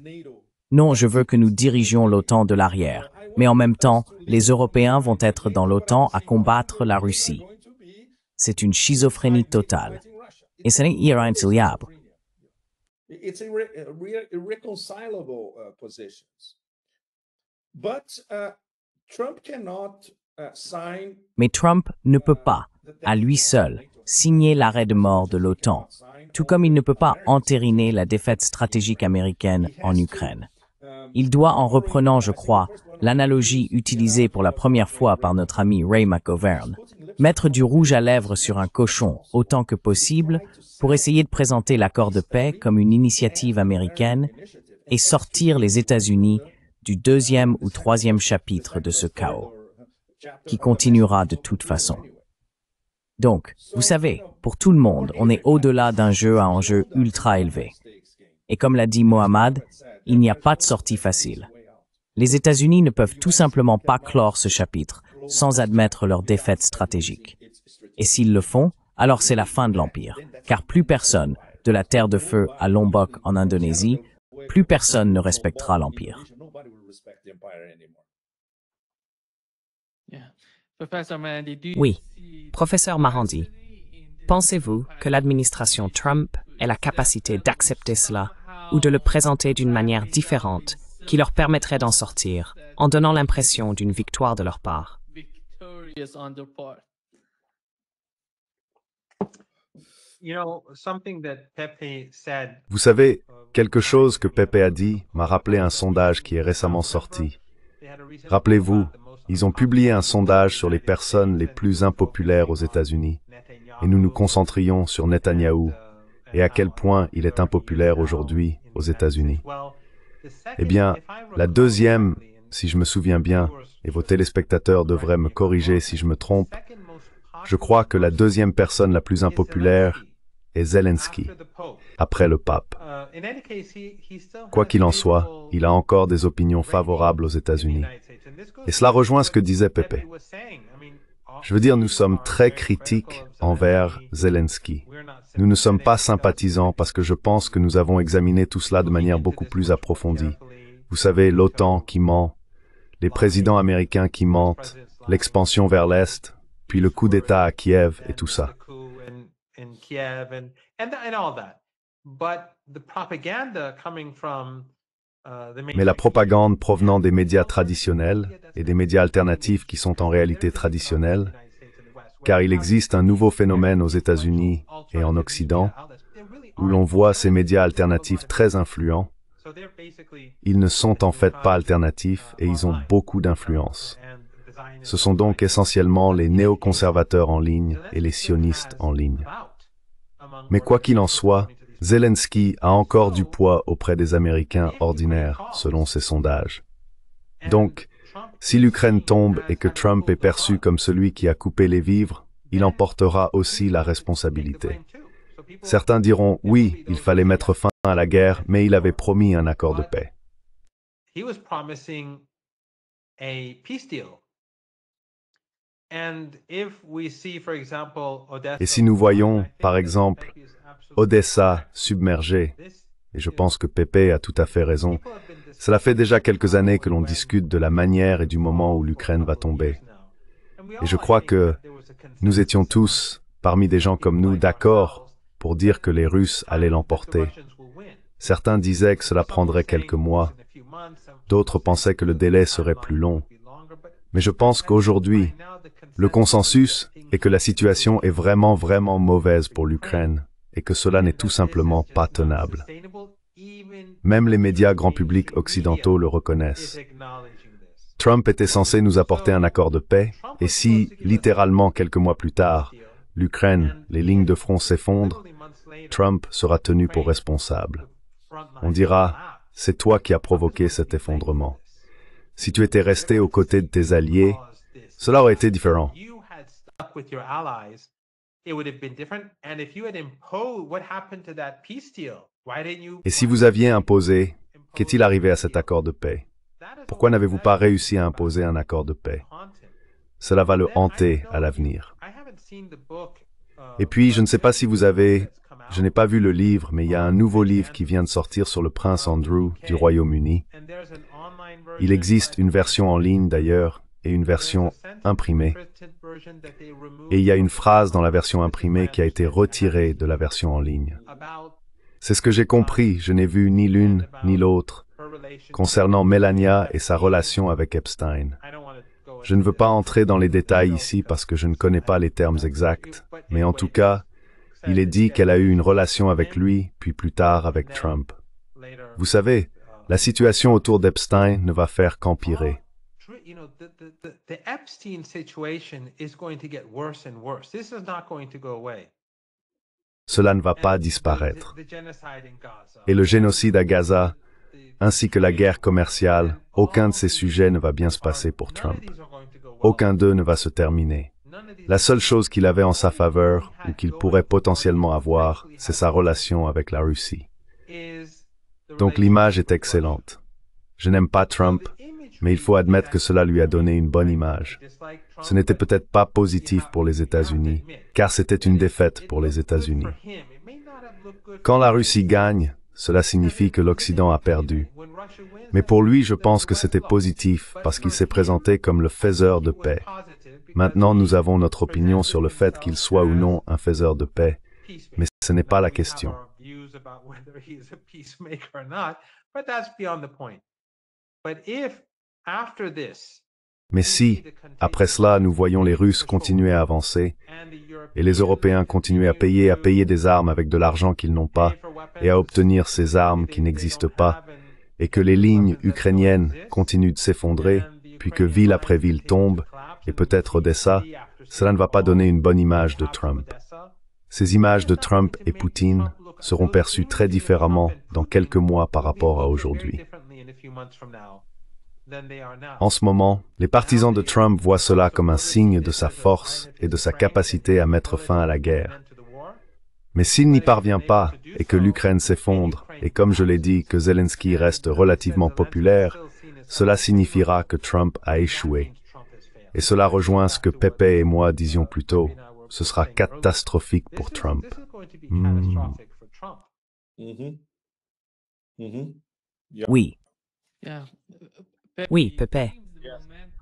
Non, je veux que nous dirigions l'OTAN de l'arrière, mais en même temps, les Européens vont être dans l'OTAN à combattre la Russie. C'est une schizophrénie totale. Et ce n'est irréconciliable. Mais Trump ne peut pas, à lui seul, signer l'arrêt de mort de l'OTAN, tout comme il ne peut pas entériner la défaite stratégique américaine en Ukraine. Il doit, en reprenant, je crois, l'analogie utilisée pour la première fois par notre ami Ray McGovern, mettre du rouge à lèvres sur un cochon autant que possible pour essayer de présenter l'accord de paix comme une initiative américaine et sortir les États-Unis du 2e ou 3e chapitre de ce chaos, qui continuera de toute façon. Donc, vous savez, pour tout le monde, on est au-delà d'un jeu à enjeu ultra élevé. Et comme l'a dit Mohammad, il n'y a pas de sortie facile. Les États-Unis ne peuvent tout simplement pas clore ce chapitre sans admettre leur défaite stratégique. Et s'ils le font, alors c'est la fin de l'Empire, car plus personne, de la Terre de Feu à Lombok en Indonésie, plus personne ne respectera l'Empire. Oui, professeur Marandi, pensez-vous que l'administration Trump ait la capacité d'accepter cela ou de le présenter d'une manière différente qui leur permettrait d'en sortir, en donnant l'impression d'une victoire de leur part? Vous savez, quelque chose que Pepe a dit m'a rappelé un sondage qui est récemment sorti. Rappelez-vous, ils ont publié un sondage sur les personnes les plus impopulaires aux États-Unis, et nous nous concentrions sur Netanyahou et à quel point il est impopulaire aujourd'hui aux États-Unis. Eh bien, la deuxième, si je me souviens bien, et vos téléspectateurs devraient me corriger si je me trompe, je crois que la deuxième personne la plus impopulaire est Zelensky, après le pape. Quoi qu'il en soit, il a encore des opinions favorables aux États-Unis. Et cela rejoint ce que disait Pepe. Je veux dire, nous sommes très critiques envers Zelensky. Nous ne sommes pas sympathisants parce que je pense que nous avons examiné tout cela de manière beaucoup plus approfondie. Vous savez, l'OTAN qui ment, les présidents américains qui mentent, l'expansion vers l'Est, puis le coup d'État à Kiev et tout ça. Mais la propagande provenant des médias traditionnels et des médias alternatifs qui sont en réalité traditionnels, car il existe un nouveau phénomène aux États-Unis et en Occident, où l'on voit ces médias alternatifs très influents. Ils ne sont en fait pas alternatifs et ils ont beaucoup d'influence. Ce sont donc essentiellement les néoconservateurs en ligne et les sionistes en ligne. Mais quoi qu'il en soit, Zelensky a encore du poids auprès des Américains ordinaires, selon ces sondages. Donc, si l'Ukraine tombe et que Trump est perçu comme celui qui a coupé les vivres, il en portera aussi la responsabilité. Certains diront, oui, il fallait mettre fin à la guerre, mais il avait promis un accord de paix. Et si nous voyons, par exemple, Odessa submergée, et je pense que Pepe a tout à fait raison, cela fait déjà quelques années que l'on discute de la manière et du moment où l'Ukraine va tomber. Et je crois que nous étions tous, parmi des gens comme nous, d'accord pour dire que les Russes allaient l'emporter. Certains disaient que cela prendrait quelques mois, d'autres pensaient que le délai serait plus long. Mais je pense qu'aujourd'hui, le consensus est que la situation est vraiment mauvaise pour l'Ukraine et que cela n'est tout simplement pas tenable. Même les médias grand public occidentaux le reconnaissent. Trump était censé nous apporter un accord de paix, et si, littéralement quelques mois plus tard, l'Ukraine, les lignes de front s'effondrent, Trump sera tenu pour responsable. On dira, c'est toi qui as provoqué cet effondrement. Si tu étais resté aux côtés de tes alliés, cela aurait été différent. Et si vous aviez imposé, qu'est-il arrivé à cet accord de paix? Pourquoi n'avez-vous pas réussi à imposer un accord de paix? Cela va le hanter à l'avenir. Et puis, je ne sais pas si vous avez... Je n'ai pas vu le livre, mais il y a un nouveau livre qui vient de sortir sur le prince Andrew du Royaume-Uni. Il existe une version en ligne d'ailleurs, et une version imprimée. Et il y a une phrase dans la version imprimée qui a été retirée de la version en ligne. C'est ce que j'ai compris, je n'ai vu ni l'une ni l'autre, concernant Melania et sa relation avec Epstein. Je ne veux pas entrer dans les détails ici parce que je ne connais pas les termes exacts, mais en tout cas, il est dit qu'elle a eu une relation avec lui, puis plus tard avec Trump. Vous savez, la situation autour d'Epstein ne va faire qu'empirer. Cela ne va pas disparaître. Et le génocide à Gaza, ainsi que la guerre commerciale, aucun de ces sujets ne va bien se passer pour Trump. Aucun d'eux ne va se terminer. La seule chose qu'il avait en sa faveur, ou qu'il pourrait potentiellement avoir, c'est sa relation avec la Russie. Donc l'image est excellente. Je n'aime pas Trump, mais il faut admettre que cela lui a donné une bonne image. Ce n'était peut-être pas positif pour les États-Unis, car c'était une défaite pour les États-Unis. Quand la Russie gagne, cela signifie que l'Occident a perdu. Mais pour lui, je pense que c'était positif parce qu'il s'est présenté comme le faiseur de paix. Maintenant, nous avons notre opinion sur le fait qu'il soit ou non un faiseur de paix, mais ce n'est pas la question. Mais si, après cela, nous voyons les Russes continuer à avancer, et les Européens continuer à payer des armes avec de l'argent qu'ils n'ont pas, et à obtenir ces armes qui n'existent pas, et que les lignes ukrainiennes continuent de s'effondrer, puis que ville après ville tombe, et peut-être Odessa, cela ne va pas donner une bonne image de Trump. Ces images de Trump et Poutine seront perçues très différemment dans quelques mois par rapport à aujourd'hui. En ce moment, les partisans de Trump voient cela comme un signe de sa force et de sa capacité à mettre fin à la guerre. Mais s'il n'y parvient pas et que l'Ukraine s'effondre, et comme je l'ai dit, que Zelensky reste relativement populaire, cela signifiera que Trump a échoué. Et cela rejoint ce que Pepe et moi disions plus tôt. Ce sera catastrophique pour Trump. Oui. Oui, Pepe.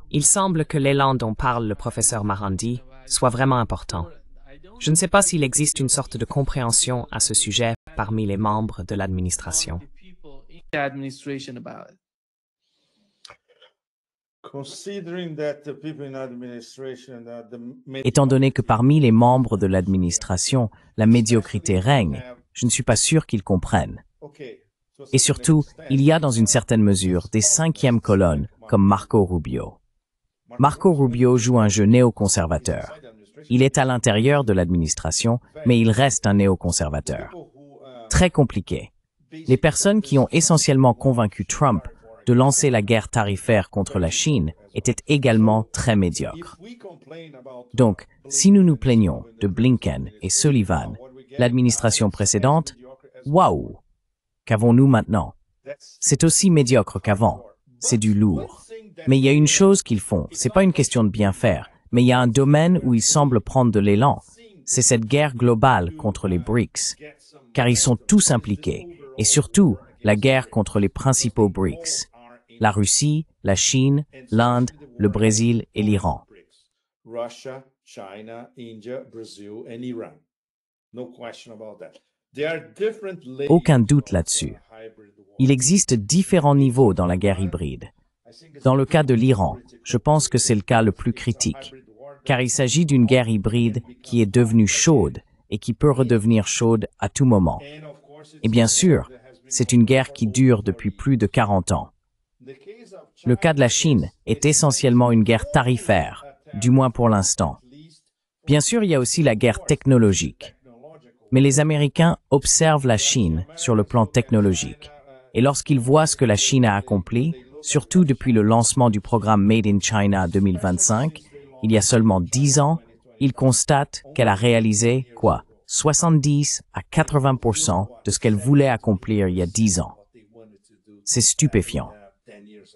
Il semble que l'élan dont parle le professeur Marandi soit vraiment important. Je ne sais pas s'il existe une sorte de compréhension à ce sujet parmi les membres de l'administration. Étant donné que parmi les membres de l'administration, la médiocrité règne, je ne suis pas sûr qu'ils comprennent. Et surtout, il y a dans une certaine mesure des cinquièmes colonnes comme Marco Rubio. Marco Rubio joue un jeu néoconservateur. Il est à l'intérieur de l'administration, mais il reste un néoconservateur. Très compliqué. Les personnes qui ont essentiellement convaincu Trump de lancer la guerre tarifaire contre la Chine étaient également très médiocres. Donc, si nous nous plaignons de Blinken et Sullivan, l'administration précédente, waouh! Qu'avons-nous maintenant? C'est aussi médiocre qu'avant. C'est du lourd. Mais il y a une chose qu'ils font, c'est pas une question de bien faire, mais il y a un domaine où ils semblent prendre de l'élan. C'est cette guerre globale contre les BRICS, car ils sont tous impliqués, et surtout la guerre contre les principaux BRICS, la Russie, la Chine, l'Inde, le Brésil et l'Iran. Aucun doute là-dessus. Il existe différents niveaux dans la guerre hybride. Dans le cas de l'Iran, je pense que c'est le cas le plus critique, car il s'agit d'une guerre hybride qui est devenue chaude et qui peut redevenir chaude à tout moment. Et bien sûr, c'est une guerre qui dure depuis plus de 40 ans. Le cas de la Chine est essentiellement une guerre tarifaire, du moins pour l'instant. Bien sûr, il y a aussi la guerre technologique. Mais les Américains observent la Chine sur le plan technologique. Et lorsqu'ils voient ce que la Chine a accompli, surtout depuis le lancement du programme Made in China 2025, il y a seulement 10 ans, ils constatent qu'elle a réalisé, 70 à 80% de ce qu'elle voulait accomplir il y a 10 ans. C'est stupéfiant.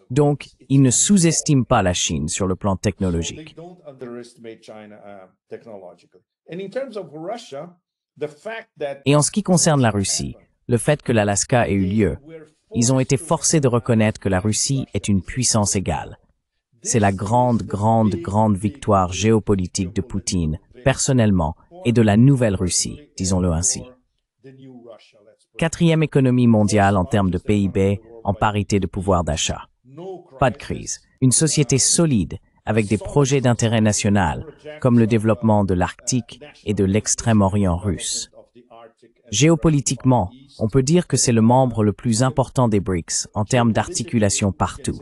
Donc, ils ne sous-estiment pas la Chine sur le plan technologique. Et en ce qui concerne la Russie, le fait que l'Alaska ait eu lieu, ils ont été forcés de reconnaître que la Russie est une puissance égale. C'est la grande victoire géopolitique de Poutine, personnellement, et de la nouvelle Russie, disons-le ainsi. Quatrième économie mondiale en termes de PIB, en parité de pouvoir d'achat. Pas de crise. Une société solide, avec des projets d'intérêt national, comme le développement de l'Arctique et de l'Extrême-Orient russe. Géopolitiquement, on peut dire que c'est le membre le plus important des BRICS en termes d'articulation partout.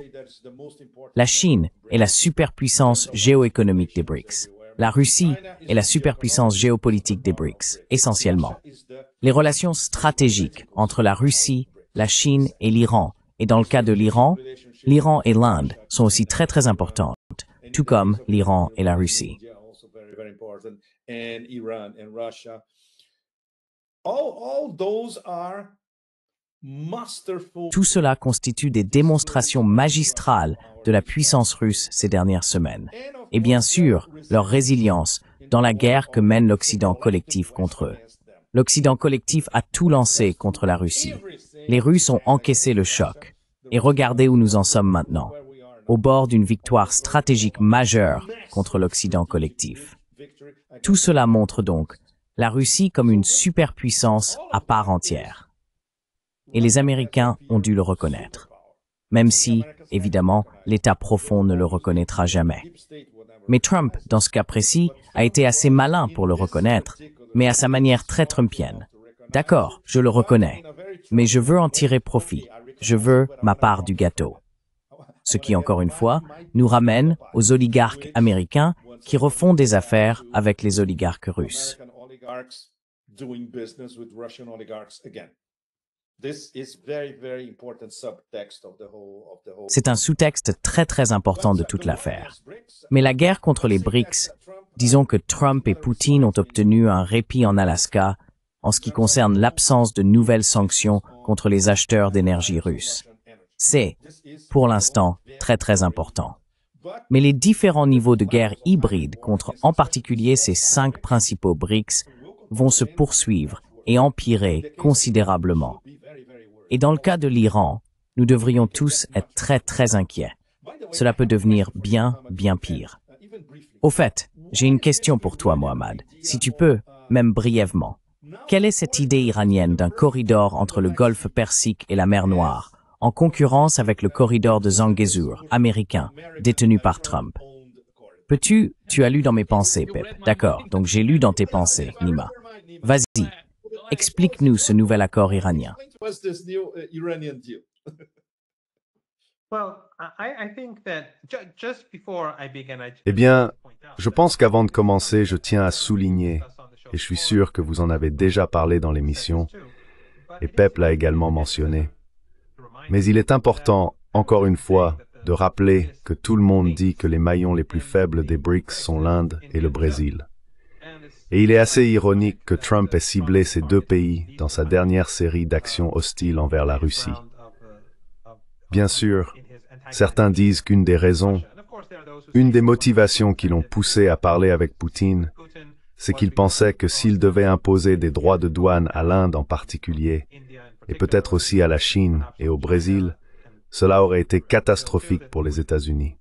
La Chine est la superpuissance géoéconomique des BRICS. La Russie est la superpuissance géopolitique des BRICS, essentiellement. Les relations stratégiques entre la Russie, la Chine et l'Iran, et dans le cas de l'Iran et l'Inde sont aussi très importantes, tout comme l'Iran et la Russie. Tout cela constitue des démonstrations magistrales de la puissance russe ces dernières semaines. Et bien sûr, leur résilience dans la guerre que mène l'Occident collectif contre eux. L'Occident collectif a tout lancé contre la Russie. Les Russes ont encaissé le choc. Et regardez où nous en sommes maintenant, au bord d'une victoire stratégique majeure contre l'Occident collectif. Tout cela montre donc la Russie comme une superpuissance à part entière. Et les Américains ont dû le reconnaître, même si, évidemment, l'État profond ne le reconnaîtra jamais. Mais Trump, dans ce cas précis, a été assez malin pour le reconnaître, mais à sa manière très trumpienne. D'accord, je le reconnais, mais je veux en tirer profit. Je veux ma part du gâteau. Ce qui, encore une fois, nous ramène aux oligarques américains qui refont des affaires avec les oligarques russes. C'est un sous-texte très important de toute l'affaire. Mais la guerre contre les BRICS, disons que Trump et Poutine ont obtenu un répit en Alaska en ce qui concerne l'absence de nouvelles sanctions contre les acheteurs d'énergie russes. C'est, pour l'instant, très important. Mais les différents niveaux de guerre hybride contre en particulier ces 5 principaux BRICS vont se poursuivre et empirer considérablement. Et dans le cas de l'Iran, nous devrions tous être très inquiets. Cela peut devenir bien pire. Au fait, j'ai une question pour toi, Mohammad. Si tu peux, même brièvement. Quelle est cette idée iranienne d'un corridor entre le golfe Persique et la mer Noire, en concurrence avec le corridor de Zangezur, américain, détenu par Trump? Tu as lu dans mes pensées, Pep. D'accord, donc j'ai lu dans tes pensées, Nima. Vas-y, explique-nous ce nouvel accord iranien. Eh bien, je pense qu'avant de commencer, je tiens à souligner, et je suis sûr que vous en avez déjà parlé dans l'émission, et Pep l'a également mentionné, mais il est important, encore une fois, de rappeler que tout le monde dit que les maillons les plus faibles des BRICS sont l'Inde et le Brésil. Et il est assez ironique que Trump ait ciblé ces 2 pays dans sa dernière série d'actions hostiles envers la Russie. Bien sûr, certains disent qu'une des raisons, une des motivations qui l'ont poussé à parler avec Poutine, c'est qu'il pensait que s'il devait imposer des droits de douane à l'Inde en particulier, et peut-être aussi à la Chine et au Brésil, cela aurait été catastrophique pour les États-Unis.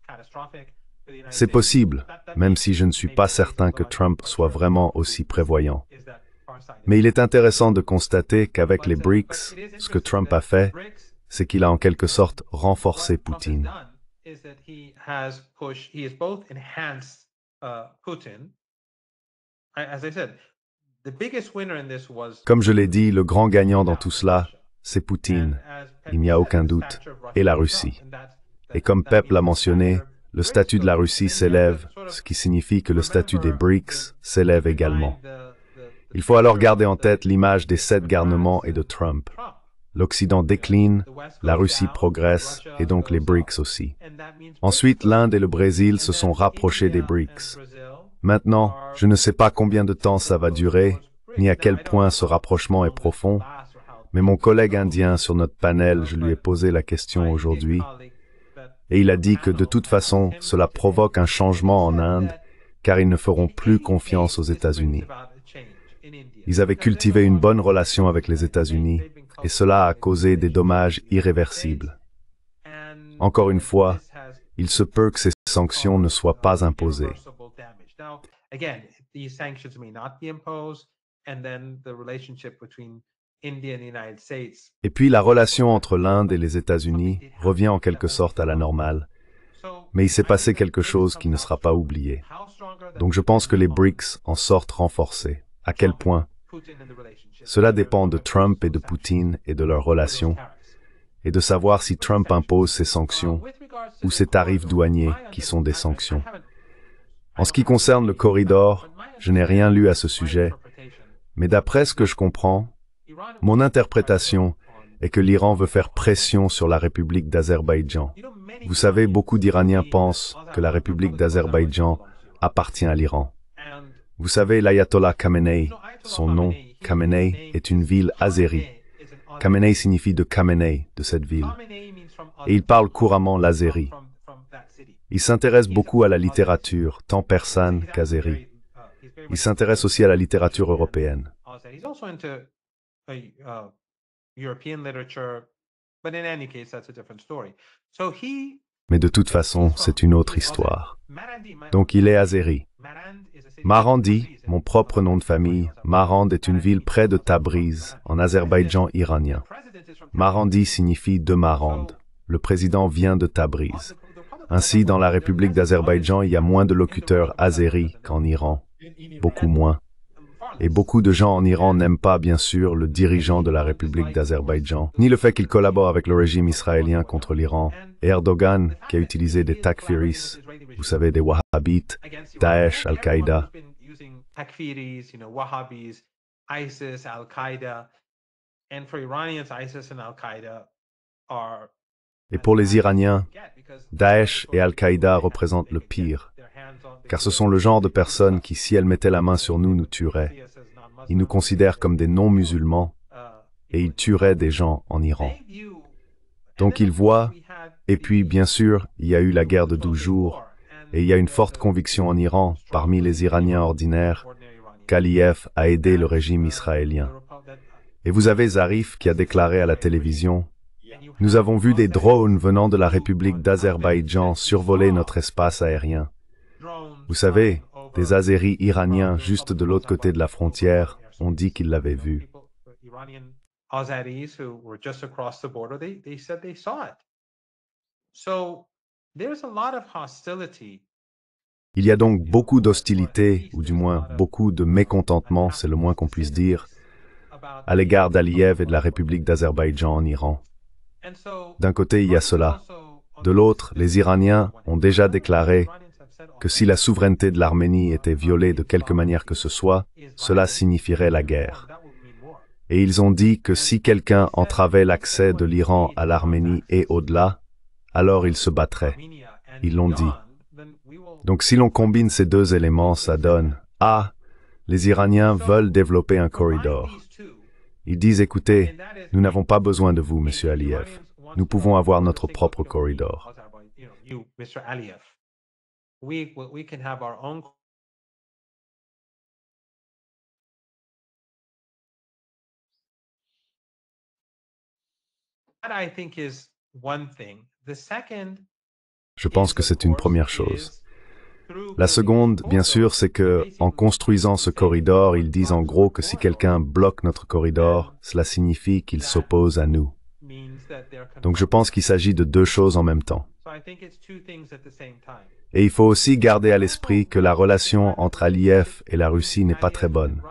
C'est possible, même si je ne suis pas certain que Trump soit vraiment aussi prévoyant. Mais il est intéressant de constater qu'avec les BRICS, ce que Trump a fait, c'est qu'il a en quelque sorte renforcé Poutine. Comme je l'ai dit, le grand gagnant dans tout cela, c'est Poutine, il n'y a aucun doute, et la Russie. Et comme Pep l'a mentionné, le statut de la Russie s'élève, ce qui signifie que le statut des BRICS s'élève également. Il faut alors garder en tête l'image des 7 garnements et de Trump. L'Occident décline, la Russie progresse, et donc les BRICS aussi. Ensuite, l'Inde et le Brésil se sont rapprochés des BRICS. Maintenant, je ne sais pas combien de temps ça va durer, ni à quel point ce rapprochement est profond, mais mon collègue indien sur notre panel, je lui ai posé la question aujourd'hui, et il a dit que de toute façon, cela provoque un changement en Inde, car ils ne feront plus confiance aux États-Unis. Ils avaient cultivé une bonne relation avec les États-Unis, et cela a causé des dommages irréversibles. Encore une fois, il se peut que ces sanctions ne soient pas imposées. Et puis la relation entre l'Inde et les États-Unis revient en quelque sorte à la normale, mais il s'est passé quelque chose qui ne sera pas oublié. Donc je pense que les BRICS en sortent renforcés. À quel point? Cela dépend de Trump et de Poutine et de leurs relations, et de savoir si Trump impose ses sanctions ou ses tarifs douaniers qui sont des sanctions. En ce qui concerne le corridor, je n'ai rien lu à ce sujet, mais d'après ce que je comprends, mon interprétation est que l'Iran veut faire pression sur la République d'Azerbaïdjan. Vous savez, beaucoup d'Iraniens pensent que la République d'Azerbaïdjan appartient à l'Iran. Vous savez, l'ayatollah Khamenei, son nom, Khamenei, est une ville azérie. Khamenei signifie de Khamenei, de cette ville. Et il parle couramment l'azéri. Il s'intéresse beaucoup à la littérature, tant persane qu'azéri. Il s'intéresse aussi à la littérature européenne. Mais de toute façon, c'est une autre histoire. Donc il est azéri. Marandi, mon propre nom de famille, Marand est une ville près de Tabriz, en Azerbaïdjan iranien. Marandi signifie de Marande. Le président vient de Tabriz. Ainsi, dans la République d'Azerbaïdjan, il y a moins de locuteurs azéris qu'en Iran. Beaucoup moins. Et beaucoup de gens en Iran n'aiment pas, bien sûr, le dirigeant de la République d'Azerbaïdjan, ni le fait qu'il collabore avec le régime israélien contre l'Iran. Et Erdogan, qui a utilisé des takfiris, vous savez, des wahhabites, Daesh, Al-Qaïda. Et pour les Iraniens, Daesh et Al-Qaïda représentent le pire, car ce sont le genre de personnes qui, si elles mettaient la main sur nous, nous tueraient. Ils nous considèrent comme des non-musulmans et ils tueraient des gens en Iran. Donc ils voient, et puis bien sûr, il y a eu la guerre de 12 jours, et il y a une forte conviction en Iran, parmi les Iraniens ordinaires, qu'Aliyev a aidé le régime israélien. Et vous avez Zarif qui a déclaré à la télévision: « Nous avons vu des drones venant de la République d'Azerbaïdjan survoler notre espace aérien. » Vous savez, des Azéris iraniens juste de l'autre côté de la frontière ont dit qu'ils l'avaient vu. Il y a donc beaucoup d'hostilité, ou du moins beaucoup de mécontentement, c'est le moins qu'on puisse dire, à l'égard d'Aliyev et de la République d'Azerbaïdjan en Iran. D'un côté, il y a cela. De l'autre, les Iraniens ont déjà déclaré que si la souveraineté de l'Arménie était violée de quelque manière que ce soit, cela signifierait la guerre. Et ils ont dit que si quelqu'un entravait l'accès de l'Iran à l'Arménie et au-delà, alors ils se battraient. Ils l'ont dit. Donc si l'on combine ces deux éléments, ça donne A. Les Iraniens veulent développer un corridor. Ils disent, écoutez, nous n'avons pas besoin de vous, Monsieur Aliyev. Nous pouvons avoir notre propre corridor. Je pense que c'est une première chose. La seconde, bien sûr, c'est que, en construisant ce corridor, ils disent en gros que si quelqu'un bloque notre corridor, cela signifie qu'il s'oppose à nous. Donc je pense qu'il s'agit de deux choses en même temps. Et il faut aussi garder à l'esprit que la relation entre Aliyev et la Russie n'est pas très bonne.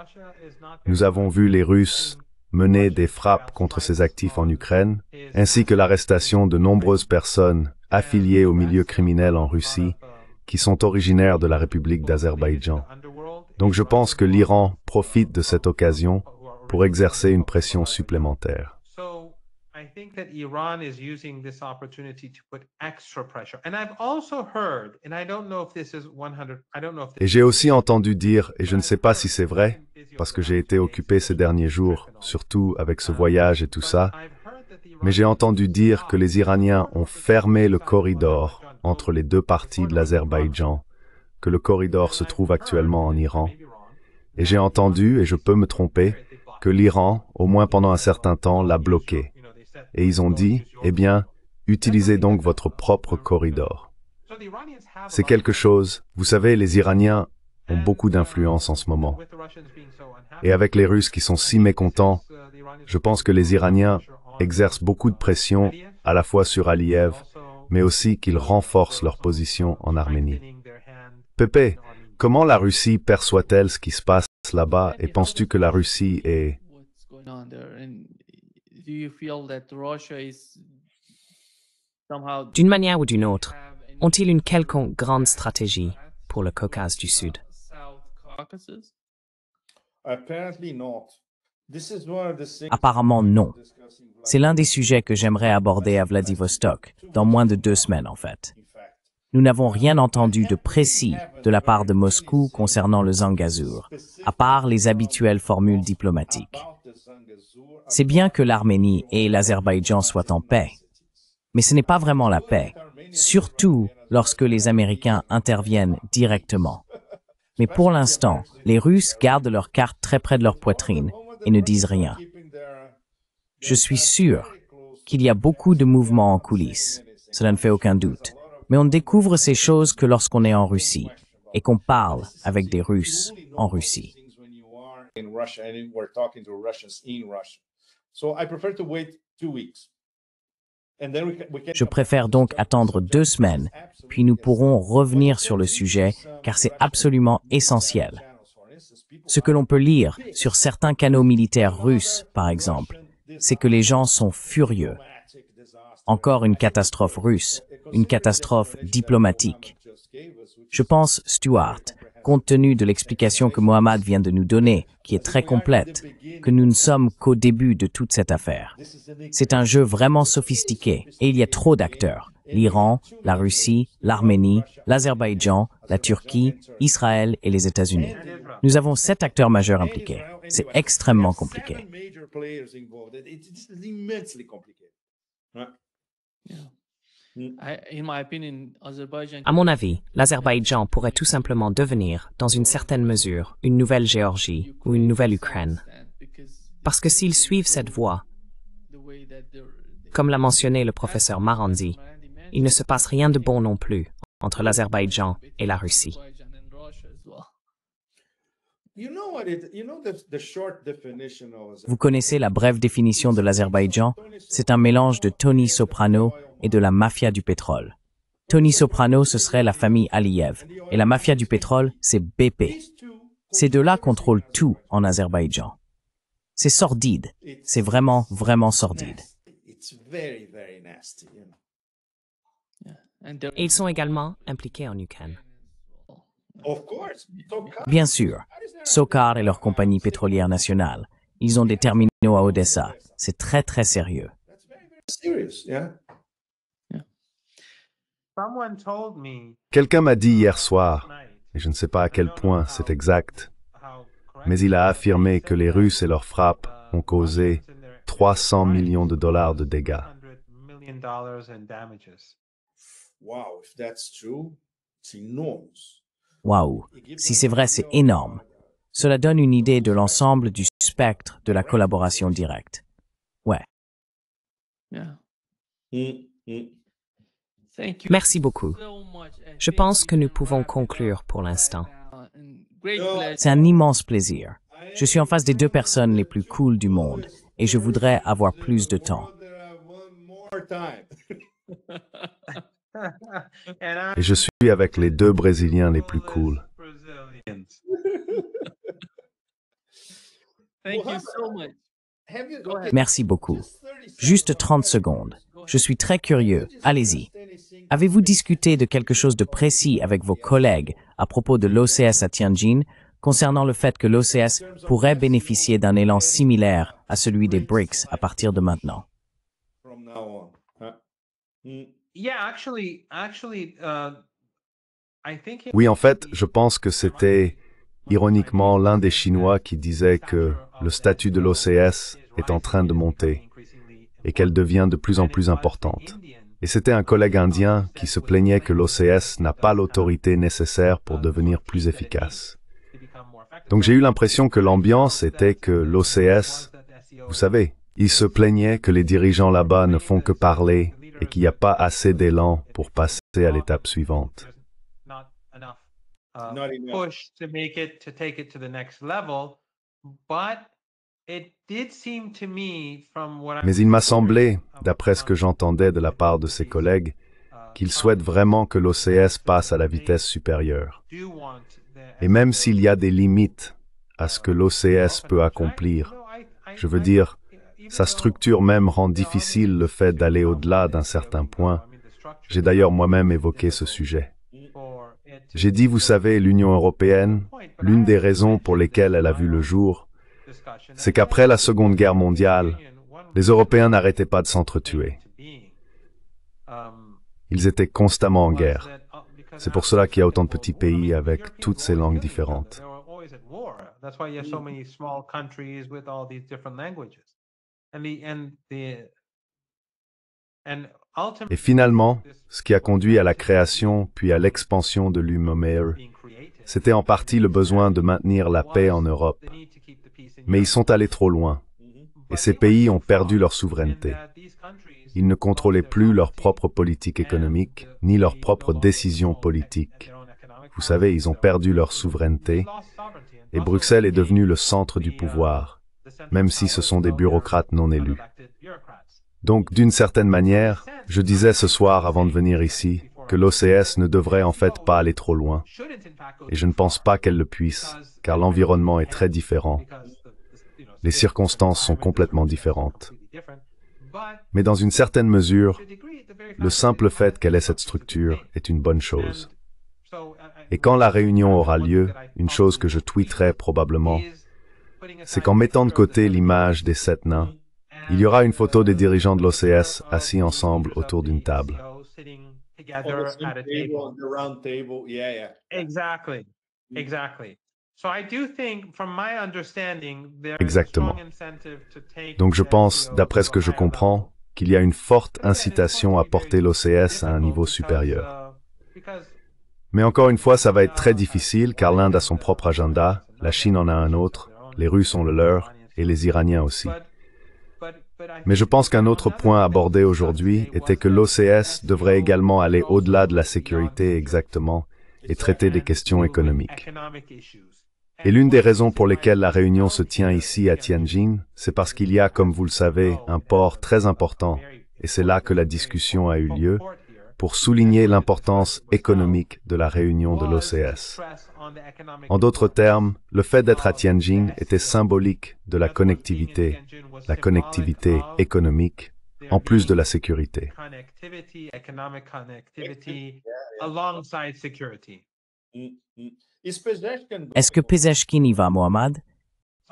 Nous avons vu les Russes mener des frappes contre ses actifs en Ukraine, ainsi que l'arrestation de nombreuses personnes affiliées au milieu criminel en Russie, qui sont originaires de la République d'Azerbaïdjan. Donc je pense que l'Iran profite de cette occasion pour exercer une pression supplémentaire. Et j'ai aussi entendu dire, et je ne sais pas si c'est vrai, parce que j'ai été occupé ces derniers jours, surtout avec ce voyage et tout ça, mais j'ai entendu dire que les Iraniens ont fermé le corridor entre les deux parties de l'Azerbaïdjan, que le corridor se trouve actuellement en Iran. Et j'ai entendu, et je peux me tromper, que l'Iran, au moins pendant un certain temps, l'a bloqué. Et ils ont dit, eh bien, utilisez donc votre propre corridor. C'est quelque chose, vous savez, les Iraniens ont beaucoup d'influence en ce moment. Et avec les Russes qui sont si mécontents, je pense que les Iraniens exercent beaucoup de pression à la fois sur Aliyev, mais aussi qu'ils renforcent leur position en Arménie. Pépé, comment la Russie perçoit-elle ce qui se passe là-bas et penses-tu que la Russie est... D'une manière ou d'une autre, ont-ils une quelconque grande stratégie pour le Caucase du Sud? Apparemment non. C'est l'un des sujets que j'aimerais aborder à Vladivostok, dans moins de 2 semaines en fait. Nous n'avons rien entendu de précis de la part de Moscou concernant le Zangezur, à part les habituelles formules diplomatiques. C'est bien que l'Arménie et l'Azerbaïdjan soient en paix, mais ce n'est pas vraiment la paix, surtout lorsque les Américains interviennent directement. Mais pour l'instant, les Russes gardent leurs cartes très près de leur poitrine et ne disent rien. Je suis sûr qu'il y a beaucoup de mouvements en coulisses, cela ne fait aucun doute. Mais on ne découvre ces choses que lorsqu'on est en Russie et qu'on parle avec des Russes en Russie. Je préfère donc attendre 2 semaines, puis nous pourrons revenir sur le sujet car c'est absolument essentiel. Ce que l'on peut lire sur certains canaux militaires russes, par exemple, c'est que les gens sont furieux. Encore une catastrophe russe, une catastrophe diplomatique. Je pense, Stuart, compte tenu de l'explication que Mohammad vient de nous donner, qui est très complète, que nous ne sommes qu'au début de toute cette affaire. C'est un jeu vraiment sophistiqué et il y a trop d'acteurs. L'Iran, la Russie, l'Arménie, l'Azerbaïdjan, la Turquie, Israël et les États-Unis. Nous avons 7 acteurs majeurs impliqués. C'est extrêmement compliqué. À mon avis, l'Azerbaïdjan pourrait tout simplement devenir, dans une certaine mesure, une nouvelle Géorgie ou une nouvelle Ukraine. Parce que s'ils suivent cette voie, comme l'a mentionné le professeur Marandi, il ne se passe rien de bon non plus entre l'Azerbaïdjan et la Russie. Vous connaissez la brève définition de l'Azerbaïdjan? C'est un mélange de Tony Soprano et de la mafia du pétrole. Tony Soprano, ce serait la famille Aliyev, et la mafia du pétrole, c'est BP. Ces deux-là contrôlent tout en Azerbaïdjan. C'est sordide, c'est vraiment, vraiment sordide. Et ils sont également impliqués en Ukraine. Bien sûr, SOCAR et leur compagnie pétrolière nationale, ils ont des terminaux à Odessa. C'est très très sérieux. Quelqu'un m'a dit hier soir, et je ne sais pas à quel point c'est exact, mais il a affirmé que les Russes et leurs frappes ont causé 300 millions de dollars de dégâts. Waouh, si c'est vrai, c'est énorme. Cela donne une idée de l'ensemble du spectre de la collaboration directe. Ouais. Merci beaucoup. Je pense que nous pouvons conclure pour l'instant. C'est un immense plaisir. Je suis en face des 2 personnes les plus cool du monde et je voudrais avoir plus de temps. Et je suis avec les 2 Brésiliens les plus cool. Merci beaucoup. Juste 30 secondes. Je suis très curieux. Allez-y. Avez-vous discuté de quelque chose de précis avec vos collègues à propos de l'OCS à Tianjin concernant le fait que l'OCS pourrait bénéficier d'un élan similaire à celui des BRICS à partir de maintenant? Oui, en fait, je pense que c'était ironiquement l'un des Chinois qui disait que le statut de l'OCS est en train de monter et qu'elle devient de plus en plus importante. Et c'était un collègue indien qui se plaignait que l'OCS n'a pas l'autorité nécessaire pour devenir plus efficace. Donc j'ai eu l'impression que l'ambiance était que l'OCS, vous savez, il se plaignait que les dirigeants là-bas ne font que parler et qu'il n'y a pas assez d'élan pour passer à l'étape suivante. Mais il m'a semblé, d'après ce que j'entendais de la part de ses collègues, qu'ils souhaitent vraiment que l'OCS passe à la vitesse supérieure. Et même s'il y a des limites à ce que l'OCS peut accomplir, je veux dire, sa structure même rend difficile le fait d'aller au-delà d'un certain point. J'ai d'ailleurs moi-même évoqué ce sujet. J'ai dit, vous savez, l'Union européenne, l'une des raisons pour lesquelles elle a vu le jour, c'est qu'après la Seconde Guerre mondiale, les Européens n'arrêtaient pas de s'entretuer. Ils étaient constamment en guerre. C'est pour cela qu'il y a autant de petits pays avec toutes ces langues différentes. Et finalement, ce qui a conduit à la création puis à l'expansion de l'UMOMER c'était en partie le besoin de maintenir la paix en Europe. Mais ils sont allés trop loin, et ces pays ont perdu leur souveraineté. Ils ne contrôlaient plus leur propre politique économique, ni leurs propres décisions politiques. Vous savez, ils ont perdu leur souveraineté, et Bruxelles est devenue le centre du pouvoir, même si ce sont des bureaucrates non élus. Donc, d'une certaine manière, je disais ce soir avant de venir ici, que l'OCS ne devrait en fait pas aller trop loin, et je ne pense pas qu'elle le puisse, car l'environnement est très différent. Les circonstances sont complètement différentes. Mais dans une certaine mesure, le simple fait qu'elle ait cette structure est une bonne chose. Et quand la réunion aura lieu, une chose que je tweeterai probablement, c'est qu'en mettant de côté l'image des 7 nains, il y aura une photo des dirigeants de l'OCS assis ensemble autour d'une table. Exactement. Donc je pense, d'après ce que je comprends, qu'il y a une forte incitation à porter l'OCS à un niveau supérieur. Mais encore une fois, ça va être très difficile car l'Inde a son propre agenda, la Chine en a un autre, les Russes ont le leur et les Iraniens aussi. Mais je pense qu'un autre point abordé aujourd'hui était que l'OCS devrait également aller au-delà de la sécurité exactement et traiter des questions économiques. Et l'une des raisons pour lesquelles la réunion se tient ici à Tianjin, c'est parce qu'il y a, comme vous le savez, un port très important, et c'est là que la discussion a eu lieu, pour souligner l'importance économique de la réunion de l'OCS. En d'autres termes, le fait d'être à Tianjin était symbolique de la connectivité économique, en plus de la sécurité. Est-ce que Pezeshkian y va, Mohamed?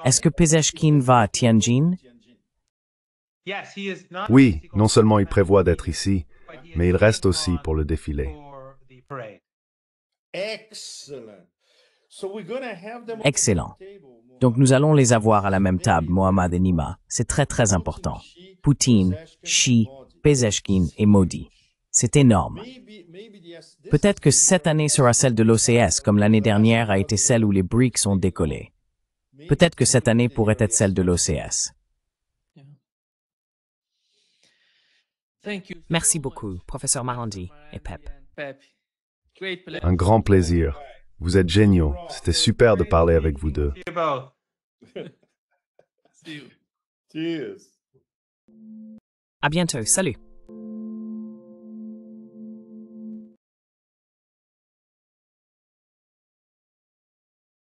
Est-ce que Pezeshkian va à Tianjin? Oui, non seulement il prévoit d'être ici, mais il reste aussi pour le défilé. Excellent. Donc nous allons les avoir à la même table, Mohamed et Nima. C'est très très important. Poutine, Xi, Pezeshkian et Modi. C'est énorme. Peut-être que cette année sera celle de l'OCS, comme l'année dernière a été celle où les BRICS ont décollé. Peut-être que cette année pourrait être celle de l'OCS. Merci beaucoup, professeur Marandi et Pep. Un grand plaisir. Vous êtes géniaux. C'était super de parler avec vous deux. Cheers. À bientôt, salut.